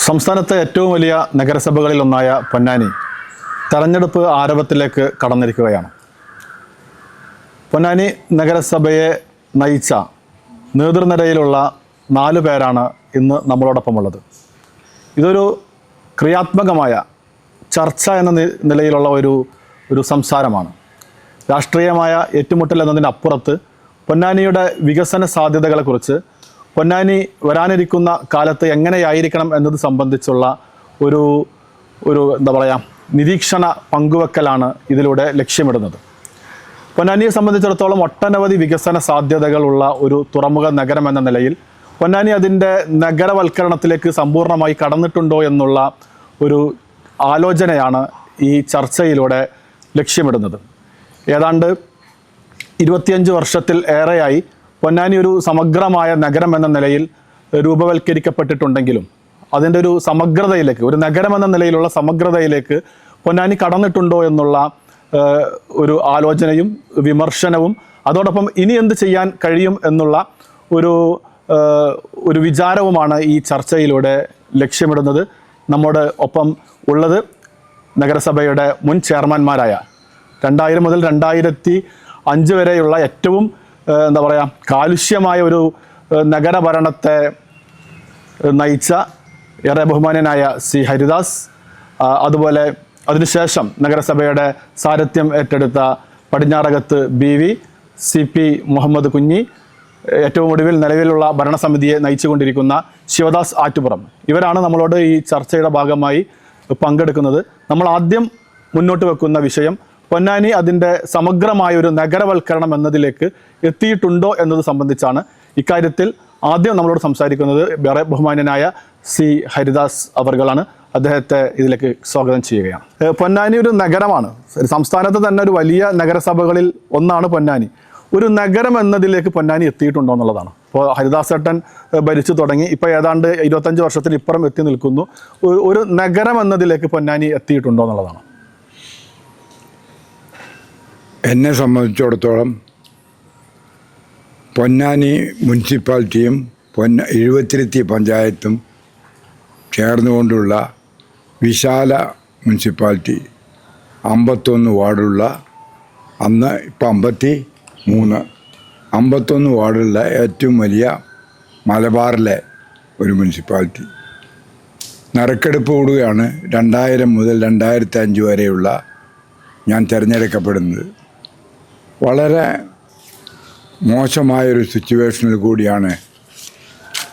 സംസ്ഥാനത്തെ ഏറ്റവും വലിയ നഗരസഭകളിലൊന്നായ പൊന്നാനി തെരഞ്ഞെടുപ്പ് ആരവത്തിലേക്ക് കടന്നിരിക്കുകയാണ്. പൊന്നാനി നഗരസഭയെ നയിച്ച നേതൃനിരയിലുള്ള 4 പേരാണ് ഇന്ന് നമ്മളോടൊപ്പമുള്ളത്. ഇതൊരു ക്രിയാത്മകമായ ചർച്ച എന്ന നിലയിലുള്ള ഒരു സംസാരമാണ്. രാഷ്ട്രീയമായ ഏറ്റുമുട്ടൽ എന്നതിനപ്പുറത്ത് പൊന്നാനിയുടെ വികസന സാധ്യതകളെക്കുറിച്ച്, പൊന്നാനി വരാനിരിക്കുന്ന കാലത്ത് എങ്ങനെയായിരിക്കണം എന്നത് സംബന്ധിച്ചുള്ള ഒരു എന്താ പറയുക നിരീക്ഷണ പങ്കുവെക്കലാണ് ഇതിലൂടെ ലക്ഷ്യമിടുന്നത്. പൊന്നാനിയെ സംബന്ധിച്ചിടത്തോളം ഒട്ടനവധി വികസന സാധ്യതകളുള്ള ഒരു തുറമുഖ നഗരം എന്ന നിലയിൽ പൊന്നാനി അതിൻ്റെ നഗരവൽക്കരണത്തിലേക്ക് സമ്പൂർണ്ണമായി കടന്നിട്ടുണ്ടോ എന്നുള്ള ഒരു ആലോചനയാണ് ഈ ചർച്ചയിലൂടെ ലക്ഷ്യമിടുന്നത്. ഏതാണ്ട് 25 വർഷത്തിൽ ഏറെയായി പൊന്നാനി ഒരു സമഗ്രമായ നഗരം എന്ന നിലയിൽ രൂപവൽക്കരിക്കപ്പെട്ടിട്ടുണ്ടെങ്കിലും അതിൻ്റെ ഒരു സമഗ്രതയിലേക്ക്, ഒരു നഗരം എന്ന നിലയിലുള്ള സമഗ്രതയിലേക്ക് പൊന്നാനി കടന്നിട്ടുണ്ടോ എന്നുള്ള ഒരു ആലോചനയും വിമർശനവും, അതോടൊപ്പം ഇനി എന്ത് ചെയ്യാൻ കഴിയും എന്നുള്ള ഒരു വിചാരവുമാണ് ഈ ചർച്ചയിലൂടെ ലക്ഷ്യമിടുന്നത്. നമ്മുടെ ഒപ്പം ഉള്ളത് നഗരസഭയുടെ മുൻ ചെയർമാൻമാരായ 2000 മുതൽ 2005 വരെയുള്ള ഏറ്റവും എന്താ പറയുക കാലുഷ്യമായ ഒരു നഗരഭരണത്തെ നയിച്ച ഏറെ ബഹുമാന്യനായ സി ഹരിദാസ്, അതുപോലെ അതിനുശേഷം നഗരസഭയുടെ സാരഥ്യം ഏറ്റെടുത്ത പടിഞ്ഞാറകത്ത് BV, CP മുഹമ്മദ് കുഞ്ഞി, ഏറ്റവും ഒടുവിൽ നിലവിലുള്ള ഭരണസമിതിയെ നയിച്ചുകൊണ്ടിരിക്കുന്ന ശിവദാസ് ആറ്റുപുറം. ഇവരാണ് നമ്മളോട് ഈ ചർച്ചയുടെ ഭാഗമായി പങ്കെടുക്കുന്നത്. നമ്മൾ ആദ്യം മുന്നോട്ട് വെക്കുന്ന വിഷയം പൊന്നാനി അതിൻ്റെ സമഗ്രമായ ഒരു നഗരവൽക്കരണം എന്നതിലേക്ക് എത്തിയിട്ടുണ്ടോ എന്നത് സംബന്ധിച്ചാണ്. ഇക്കാര്യത്തിൽ ആദ്യം നമ്മളോട് സംസാരിക്കുന്നത് വേറെ ബഹുമാന്യനായ സി ഹരിദാസ് അവർകളാണ്. അദ്ദേഹത്തെ ഇതിലേക്ക് സ്വാഗതം ചെയ്യുകയാണ്. പൊന്നാനി ഒരു നഗരമാണ്. സംസ്ഥാനത്ത് തന്നെ ഒരു വലിയ നഗരസഭകളിൽ ഒന്നാണ് പൊന്നാനി. ഒരു നഗരം എന്നതിലേക്ക് പൊന്നാനി എത്തിയിട്ടുണ്ടോ എന്നുള്ളതാണ്. ഇപ്പോൾ ഹരിദാസ് ഏട്ടൻ ഭരിച്ചു തുടങ്ങി, ഇപ്പോൾ ഏതാണ്ട് 25 വർഷത്തിന് ഇപ്പുറം എത്തി നിൽക്കുന്നു. ഒരു നഗരം എന്നതിലേക്ക് പൊന്നാനി എത്തിയിട്ടുണ്ടോ എന്നുള്ളതാണ്. എന്നെ സംബന്ധിച്ചിടത്തോളം പൊന്നാനി മുനിസിപ്പാലിറ്റിയും 70 പഞ്ചായത്തും ചേർന്നുകൊണ്ടുള്ള വിശാല മുനിസിപ്പാലിറ്റി, 51 വാർഡുള്ള, അന്ന് ഇപ്പം 51 വാർഡുള്ള ഏറ്റവും വലിയ മലബാറിലെ ഒരു മുനിസിപ്പാലിറ്റി. നറുക്കെടുപ്പ് കൂടുകയാണ് 2000 മുതൽ 2005 വരെയുള്ള ഞാൻ തിരഞ്ഞെടുക്കപ്പെടുന്നത്. വളരെ മോശമായൊരു സിറ്റുവേഷനിൽ കൂടിയാണ്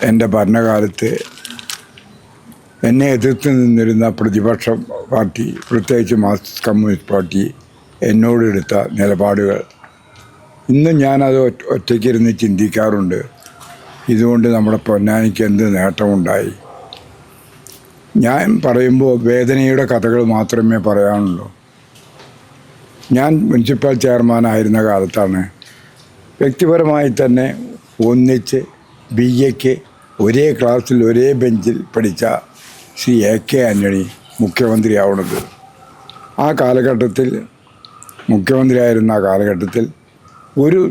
എൻ്റെ ഭരണകാലത്ത് എന്നെ എതിർത്ത് നിന്നിരുന്ന പ്രതിപക്ഷ പാർട്ടി, പ്രത്യേകിച്ച് മാർക്സിസ്റ്റ് കമ്മ്യൂണിസ്റ്റ് പാർട്ടി എന്നോടെടുത്ത നിലപാടുകൾ. ഇന്ന് ഞാനത് ഒറ്റയ്ക്കിരുന്ന് ചിന്തിക്കാറുണ്ട്. ഇതുകൊണ്ട് നമ്മുടെ പൊന്നാനിക്ക് എന്ത് നേട്ടമുണ്ടായി? ഞാൻ പറയുമ്പോൾ വേദനയുടെ കഥകൾ മാത്രമേ പറയാനുള്ളൂ. ഞാൻ മുനിസിപ്പൽ ചെയർമാനായിരുന്ന കാലത്താണ് വ്യക്തിപരമായി തന്നെ ഒന്നിച്ച് BAക്ക് ഒരേ ക്ലാസ്സിൽ ഒരേ ബെഞ്ചിൽ പഠിച്ച ശ്രീ AK ആൻ്റണി മുഖ്യമന്ത്രിയാവുന്നത്. ആ കാലഘട്ടത്തിൽ മുഖ്യമന്ത്രിയായിരുന്ന കാലഘട്ടത്തിൽ ഒരു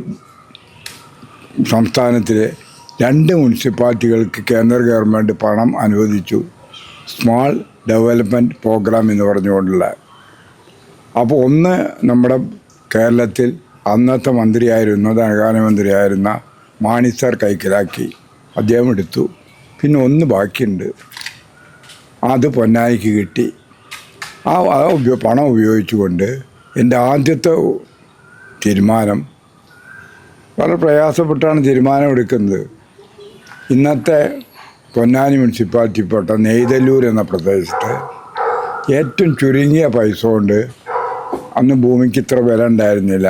സംസ്ഥാനത്തിലെ 2 മുനിസിപ്പാലിറ്റികൾക്ക് കേന്ദ്ര ഗവൺമെൻറ് പണം അനുവദിച്ചു. സ്മാൾ ഡെവലപ്മെൻറ്റ് പ്രോഗ്രാം എന്ന് പറഞ്ഞുകൊണ്ടുള്ള. അപ്പോൾ ഒന്ന് നമ്മുടെ കേരളത്തിൽ അന്നത്തെ മന്ത്രിയായിരുന്ന, ധനകാര്യമന്ത്രിയായിരുന്ന മാണി സാർ കൈക്കലാക്കി, അദ്ദേഹം എടുത്തു. പിന്നെ ഒന്ന് ബാക്കിയുണ്ട്, അത് പൊന്നാനിക്ക് കിട്ടി. ആ പണം ഉപയോഗിച്ചുകൊണ്ട് എൻ്റെ ആദ്യത്തെ തീരുമാനം, വളരെ പ്രയാസപ്പെട്ടാണ് തീരുമാനം എടുക്കുന്നത്. ഇന്നത്തെ പൊന്നാനി മുനിസിപ്പാലിറ്റിപ്പെട്ട നെയ്തല്ലൂർ എന്ന പ്രദേശത്ത് ഏറ്റവും ചുരുങ്ങിയ പൈസ കൊണ്ട്, അന്ന് ഭൂമിക്ക് ഇത്ര വില ഉണ്ടായിരുന്നില്ല,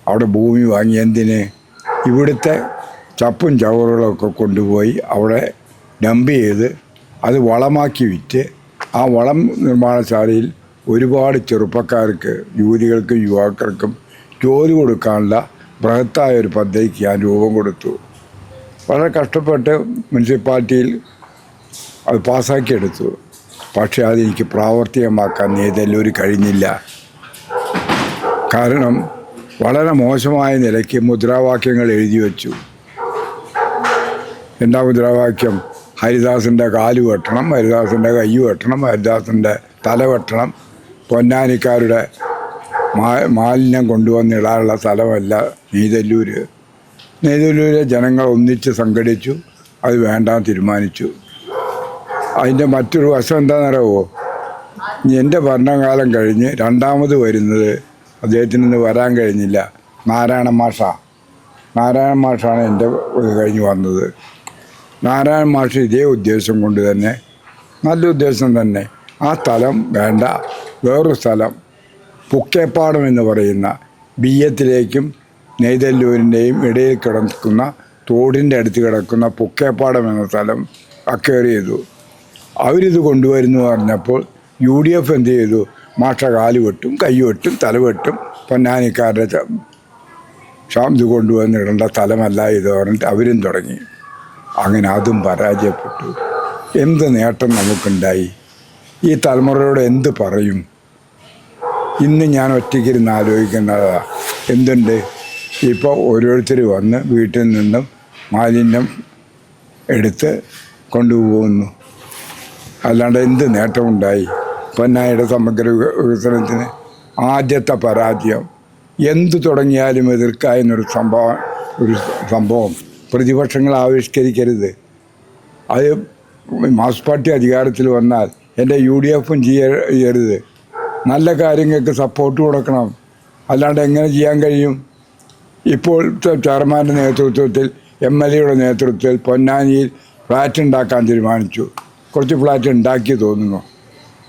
അവിടെ ഭൂമി വാങ്ങി എന്തിന്? ഇവിടുത്തെ ചപ്പും ചവറുകളൊക്കെ കൊണ്ടുപോയി അവിടെ ഡംപ് ചെയ്ത് അത് വളമാക്കി വിറ്റ്, ആ വളം നിർമ്മാണശാലയിൽ ഒരുപാട് ചെറുപ്പക്കാർക്ക്, യുവതികൾക്കും യുവാക്കൾക്കും ജോലി കൊടുക്കാനുള്ള ബൃഹത്തായ ഒരു പദ്ധതിക്ക് ഞാൻ രൂപം കൊടുത്തു. വളരെ കഷ്ടപ്പെട്ട് മുനിസിപ്പാലിറ്റിയിൽ അത് പാസ്സാക്കിയെടുത്തു. പക്ഷേ അതെനിക്ക് പ്രാവർത്തികമാക്കാൻ നെയ്തല്ലൂർ കഴിഞ്ഞില്ല. കാരണം വളരെ മോശമായ നിലയ്ക്ക് മുദ്രാവാക്യങ്ങൾ എഴുതി വച്ചു. എന്താ മുദ്രാവാക്യം? ഹരിദാസിൻ്റെ കാല് വെട്ടണം, ഹരിദാസിൻ്റെ കൈ വെട്ടണം, ഹരിദാസിൻ്റെ തല വെട്ടണം. പൊന്നാനിക്കാരുടെ മാലിന്യം കൊണ്ടുവന്നിടാനുള്ള സ്ഥലമല്ല നെയ്തല്ലൂര്. നെയ്തല്ലൂരെ ജനങ്ങൾ ഒന്നിച്ച് സംഘടിച്ചു, അത് വേണ്ടാന്ന് തീരുമാനിച്ചു. അതിൻ്റെ മറ്റൊരു വശം എന്താണെന്നറിയാമോ? എൻ്റെ ഭരണകാലം കഴിഞ്ഞ് രണ്ടാമത് വരുന്നത് അദ്ദേഹത്തിന് വരാൻ കഴിഞ്ഞില്ല. നാരായണ മാഷാണ് എൻ്റെ കഴിഞ്ഞ് വന്നത്. നാരായണ മാഷ് ഇതേ ഉദ്ദേശം കൊണ്ട് തന്നെ, നല്ല ഉദ്ദേശം തന്നെ, ആ സ്ഥലം വേണ്ട, വേറൊരു സ്ഥലം പുക്കേപ്പാടം എന്ന് പറയുന്ന ബിയ്യത്തിലേക്കും നെയ്തല്ലൂരിൻ്റെയും ഇടയിൽ കിടക്കുന്ന തോടിൻ്റെ അടുത്ത് കിടക്കുന്ന പുക്കേപ്പാടം എന്ന സ്ഥലം അക്വയർ ചെയ്തു. അവരിത് കൊണ്ടുവരുന്നു പറഞ്ഞപ്പോൾ UDF എന്ത് ചെയ്തു? മാഷ കാല് വെട്ടും, കൈ വെട്ടും, തല വെട്ടും, പൊന്നാനിക്കാരുടെ ഇത് കൊണ്ടുവന്നിടേണ്ട സ്ഥലമല്ല ഇത് പറഞ്ഞിട്ട് അവരും തുടങ്ങി. അങ്ങനെ അതും പരാജയപ്പെട്ടു. എന്ത് നേട്ടം നമുക്കുണ്ടായി? ഈ തലമുറയോട് എന്ത് പറയും? ഇന്ന് ഞാൻ ഒറ്റയ്ക്കിരുന്ന് ആലോചിക്കുന്നതാ. എന്തുണ്ട്? ഇപ്പോൾ ഓരോരുത്തർ വന്ന് വീട്ടിൽ നിന്നും മാലിന്യം എടുത്ത് കൊണ്ടുപോകുന്നു. അല്ലാണ്ട് എന്ത് നേട്ടമുണ്ടായി? പൊന്നാനിയുടെ സമഗ്ര വികസനത്തിന് ആദ്യത്തെ പരാജയം. എന്തു തുടങ്ങിയാലും എതിർക്കുക എന്നൊരു സംഭവം പ്രതിപക്ഷങ്ങൾ ആവിഷ്കരിക്കരുത്. അത് മാർക്സിസ്റ്റ് പാർട്ടി അധികാരത്തിൽ വന്നാൽ എൻ്റെ UDFും ചെയ്യരുത്. നല്ല കാര്യങ്ങൾക്ക് സപ്പോർട്ട് കൊടുക്കണം. അല്ലാണ്ട് എങ്ങനെ ചെയ്യാൻ കഴിയും? ഇപ്പോൾ ചെയർമാൻ്റെ നേതൃത്വത്തിൽ MLAയുടെ നേതൃത്വത്തിൽ പൊന്നാനിയിൽ ഫ്ലാറ്റ് ഉണ്ടാക്കാൻ തീരുമാനിച്ചു. കുറച്ച് ഫ്ലാറ്റ് ഉണ്ടാക്കി തോന്നുന്നു.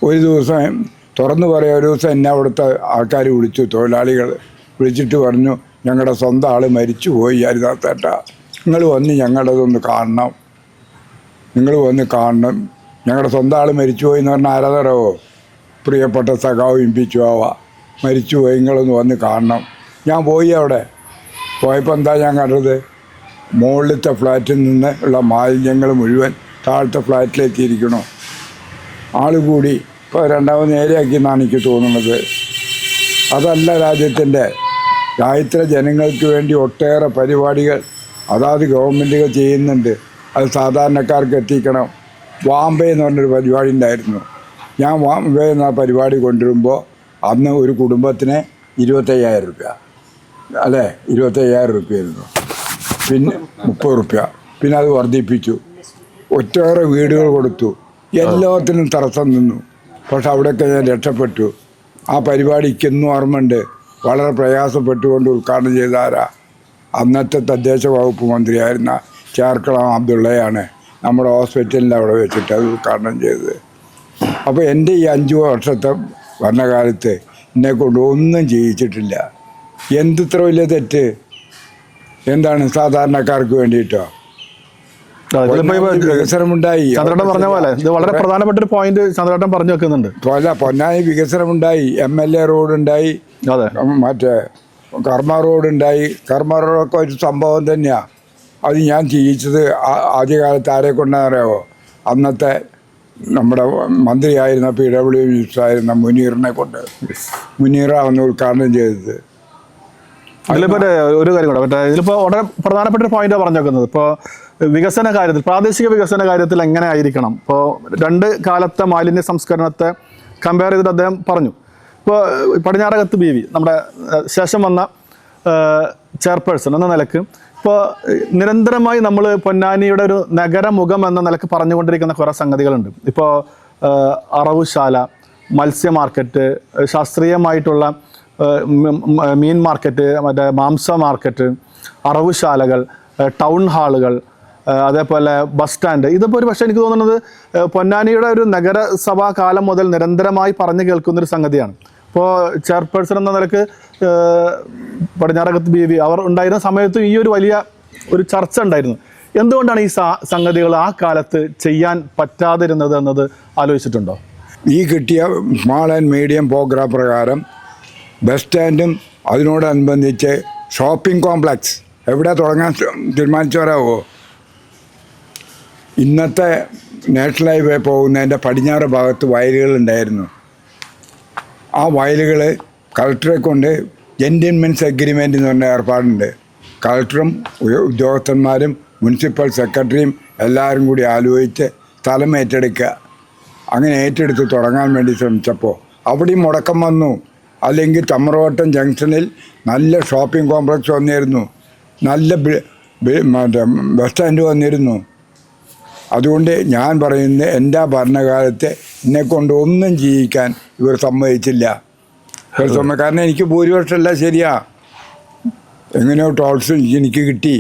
ഒരു ദിവസം തുറന്നു പറയാം, ഒരു ദിവസം എന്നെ അവിടുത്തെ ആൾക്കാർ വിളിച്ചു, തൊഴിലാളികൾ വിളിച്ചിട്ട് പറഞ്ഞു, ഞങ്ങളുടെ സ്വന്തം ആൾ മരിച്ചു പോയി ഹരിദാസേട്ടാ, നിങ്ങൾ വന്ന് ഞങ്ങളുടെതൊന്ന് കാണണം, നിങ്ങൾ വന്ന് കാണണം. ഞങ്ങളുടെ സ്വന്തം ആൾ മരിച്ചു പോയി എന്ന് പറഞ്ഞാൽ ആരാധരവോ? പ്രിയപ്പെട്ട സഖാവ് ഇമ്പിച്ചുവാവ മരിച്ചുപോയി, നിങ്ങളൊന്ന് വന്ന് കാണണം. ഞാൻ പോയി. അവിടെ പോയപ്പോൾ എന്താ ഞാൻ കണ്ടത്? മുകളിലത്തെ ഫ്ലാറ്റിൽ നിന്ന് ഉള്ള മാലിന്യങ്ങൾ മുഴുവൻ താഴത്തെ ഫ്ലാറ്റിലെത്തിയിരിക്കണോ. ആൾ കൂടി ഇപ്പോൾ രണ്ടാമത് നേരെയാക്കി എന്നാണ് എനിക്ക് തോന്നുന്നത്. അതല്ല രാജ്യത്തെ ജനങ്ങൾക്ക് വേണ്ടി ഒട്ടേറെ പരിപാടികൾ അതാത് ഗവൺമെൻറ്റുകൾ ചെയ്യുന്നുണ്ട്. അത് സാധാരണക്കാർക്ക് എത്തിക്കണം. വാമ്പേ എന്ന് പറഞ്ഞൊരു പരിപാടി ഉണ്ടായിരുന്നു. ഞാൻ വാമ്പേ എന്ന പരിപാടി കൊണ്ടുവരുമ്പോൾ അന്ന് ഒരു കുടുംബത്തിന് 25,000 രൂപ, അല്ലേ? 25,000 രൂപയായിരുന്നു. പിന്നെ 30 രൂപ. പിന്നെ അത് വർദ്ധിപ്പിച്ചു. ഒട്ടേറെ വീടുകൾ കൊടുത്തു. എല്ലാത്തിനും തടസ്സം നിന്നു. പക്ഷെ അവിടെയൊക്കെ ഞാൻ രക്ഷപ്പെട്ടു. ആ പരിപാടിക്കെന്നും ഓർമ്മയുണ്ട്. വളരെ പ്രയാസപ്പെട്ടുകൊണ്ട് ഉദ്ഘാടനം ചെയ്ത ആരാ? അന്നത്തെ തദ്ദേശ വകുപ്പ് മന്ത്രിയായിരുന്ന ചേർക്കളം അബ്ദുള്ളയാണ് നമ്മുടെ ഹോസ്പിറ്റലിൻ്റെ അവിടെ വെച്ചിട്ട് അത് ഉദ്ഘാടനം ചെയ്തത്. അപ്പോൾ എൻ്റെ ഈ 5 വർഷത്തെ ഭരണകാലത്ത് എന്നെക്കൊണ്ട് ഒന്നും ചെയ്യിച്ചിട്ടില്ല. എന്തിത്ര വലിയ തെറ്റ്? എന്താണ് സാധാരണക്കാർക്ക് വേണ്ടിയിട്ടോ? വികസനമുണ്ടായി. ചന്ദ്രേട്ടൻ പറഞ്ഞ പോലെ ഇത് വളരെ പ്രധാനപ്പെട്ട ഒരു പോയിന്റ് ചന്ദ്രേട്ടൻ പറഞ്ഞു വെക്കുന്നുണ്ട്. പൊന്നാനി വികസനമുണ്ടായി, MLA റോഡുണ്ടായി, മറ്റേ കർമ്മ റോഡുണ്ടായി. കർമ്മ റോഡൊക്കെ ഒരു സംഭവം തന്നെയാണ്. അത് ഞാൻ ചെയ്യിച്ചത് ആദ്യകാലത്ത് ആരെ കൊണ്ടാണെന്നറിയാമോ? അന്നത്തെ നമ്മുടെ മന്ത്രിയായിരുന്ന PW മിനിസ്റ്ററായിരുന്ന മുനീറിനെ കൊണ്ട്. മുനീറാണ് ഉദ്ഘാടനം ചെയ്തത്. ഇതിലിപ്പോൾ ഒരു കാര്യം കൂടെ ഇതിലിപ്പോൾ വളരെ പ്രധാനപ്പെട്ട ഒരു പോയിന്റാണ് പറഞ്ഞു വെക്കുന്നത്. ഇപ്പോൾ വികസന കാര്യത്തിൽ, പ്രാദേശിക വികസന കാര്യത്തിൽ എങ്ങനെ ആയിരിക്കണം? ഇപ്പോൾ 2 കാലത്തെ മാലിന്യ സംസ്കരണത്തെ കമ്പയർ ചെയ്തിട്ട് അദ്ദേഹം പറഞ്ഞു. ഇപ്പോൾ പടിഞ്ഞാറകത്ത് BV നമ്മുടെ ശേഷം വന്ന ചെയർപേഴ്സൺ എന്ന നിലക്ക് ഇപ്പോൾ നിരന്തരമായി നമ്മൾ പൊന്നാനിയുടെ ഒരു നഗരമുഖം എന്ന നിലക്ക് പറഞ്ഞുകൊണ്ടിരിക്കുന്ന കുറേ സംഗതികളുണ്ട്. ഇപ്പോൾ അറവുശാല, മത്സ്യ മാർക്കറ്റ്, ശാസ്ത്രീയമായിട്ടുള്ള മീൻ മാർക്കറ്റ്, മറ്റേ മാംസ മാർക്കറ്റ്, അറവുശാലകൾ, ടൗൺ ഹാളുകൾ, അതേപോലെ ബസ് സ്റ്റാൻഡ്. ഇതിപ്പോൾ ഒരു പക്ഷേ എനിക്ക് തോന്നുന്നത് പൊന്നാനിയുടെ ഒരു നഗരസഭാ കാലം മുതൽ നിരന്തരമായി പറഞ്ഞു കേൾക്കുന്നൊരു സംഗതിയാണ്. ഇപ്പോൾ ചെയർപേഴ്സൺ എന്ന നിലക്ക് പടിഞ്ഞാറകത്ത് BV അവർ ഉണ്ടായിരുന്ന സമയത്തും ഈ ഒരു വലിയ ഒരു ചർച്ച ഉണ്ടായിരുന്നു. എന്തുകൊണ്ടാണ് ഈ സംഗതികൾ ആ കാലത്ത് ചെയ്യാൻ പറ്റാതിരുന്നത് എന്നത് ആലോചിച്ചിട്ടുണ്ടോ? ഈ കിട്ടിയ സ്മാൾ ആൻഡ് മീഡിയം പ്രോഗ്രാം പ്രകാരം ബസ് സ്റ്റാൻഡും അതിനോടനുബന്ധിച്ച് ഷോപ്പിംഗ് കോംപ്ലക്സ് എവിടെ തുടങ്ങാൻ തീരുമാനിച്ചവരാവോ? ഇന്നത്തെ നാഷണൽ ഹൈവേ പോകുന്നതിൻ്റെ പടിഞ്ഞാറ് ഭാഗത്ത് വയലുകളുണ്ടായിരുന്നു. ആ വയലുകൾ കളക്ടറെ കൊണ്ട് ജെന്റിൽമെൻസ് എഗ്രിമെൻ്റ് എന്ന് പറഞ്ഞ ഏർപ്പാടുണ്ട്. കളക്ടറും ഉദ്യോഗസ്ഥന്മാരും മുനിസിപ്പൽ സെക്രട്ടറിയും എല്ലാവരും കൂടി ആലോചിച്ച് സ്ഥലം ഏറ്റെടുക്കുക. അങ്ങനെ ഏറ്റെടുത്ത് തുടങ്ങാൻ വേണ്ടി ശ്രമിച്ചപ്പോൾ അവിടെയും മുടക്കം വന്നു. അല്ലെങ്കിൽ തമ്മറവട്ടം ജംഗ്ഷനിൽ നല്ല ഷോപ്പിംഗ് കോംപ്ലക്സ് വന്നിരുന്നു, നല്ല മറ്റേ ബസ് സ്റ്റാൻഡ് വന്നിരുന്നു. അതുകൊണ്ട് ഞാൻ പറയുന്നത് എൻ്റെ ഭരണകാലത്ത് എന്നെക്കൊണ്ട് ഒന്നും ചെയ്യിക്കാൻ ഇവർ സമ്മതിച്ചില്ല. കാരണം എനിക്ക് ഭൂരിപക്ഷമല്ല, ശരിയാ, എങ്ങനെയോ ടോൾസ് എനിക്ക് കിട്ടി.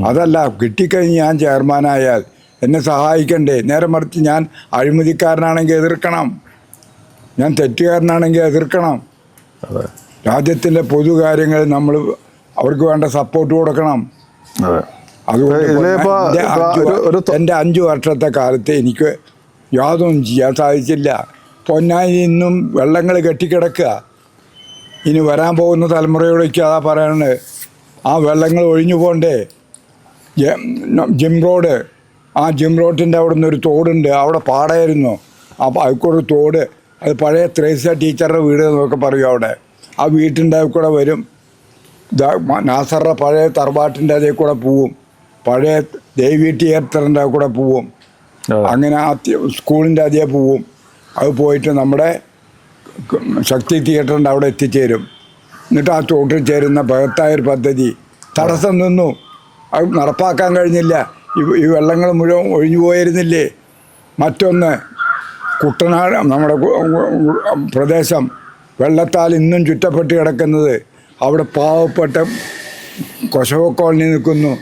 അതല്ല, കിട്ടിക്കഴിഞ്ഞ് ഞാൻ ചെയർമാനായാൽ എന്നെ സഹായിക്കണ്ടേ? നേരെ മറിച്ച് ഞാൻ അഴിമതിക്കാരനാണെങ്കിൽ എതിർക്കണം, ഞാൻ തെറ്റുകാരനാണെങ്കിൽ എതിർക്കണം. രാജ്യത്തിൻ്റെ പൊതുകാര്യങ്ങൾ നമ്മൾ അവർക്ക് വേണ്ട സപ്പോർട്ട് കൊടുക്കണം. അതുകൊണ്ട് എൻ്റെ 5 വർഷത്തെ കാലത്ത് എനിക്ക് യാതൊന്നും ചെയ്യാൻ സാധിച്ചില്ല. പൊന്നാനി ഇന്നും വെള്ളങ്ങൾ കെട്ടിക്കിടക്കുക. ഇനി വരാൻ പോകുന്ന തലമുറയോടേക്ക് അതാ പറയുന്നത്, ആ വെള്ളങ്ങൾ ഒഴിഞ്ഞു പോകണ്ടേ? ജിം റോഡ്, ആ ജിം റോഡിൻ്റെ അവിടെ നിന്നൊരു തോടുണ്ട്, അവിടെ പാടായിരുന്നു. അപ്പോൾ അതിൽക്കൂടെ തോട്, അത് പഴയ ത്രേസ്യ ടീച്ചറുടെ വീട് എന്നൊക്കെ പറയും. അവിടെ ആ വീട്ടിൻ്റെ അതിൽ കൂടെ വരും, നാസറുടെ പഴയ തറവാട്ടിൻ്റെ അതിൽ കൂടെ പോവും, പഴയ ദേവി തിയേറ്ററിൻ്റെ അതിൽ കൂടെ പോവും, അങ്ങനെ ആ സ്കൂളിൻ്റെ അതിൽ പോവും. അത് പോയിട്ട് നമ്മുടെ ശക്തി തിയേറ്ററിൻ്റെ അവിടെ എത്തിച്ചേരും. എന്നിട്ട് ആ തോട്ടിൽ ചേരുന്ന ബൃഹത്തായൊരു പദ്ധതി തടസ്സം നിന്നു, അത് നടപ്പാക്കാൻ കഴിഞ്ഞില്ല. ഈ വെള്ളങ്ങൾ മുഴുവൻ ഒഴിഞ്ഞു പോയിരുന്നില്ലേ? മറ്റൊന്ന്, കുട്ടനാട് നമ്മുടെ പ്രദേശം വെള്ളത്താൽ ഇന്നും ചുറ്റപ്പെട്ട് കിടക്കുന്നത്, അവിടെ പാവപ്പെട്ട കൊശവ കോളനി നിൽക്കുന്നു.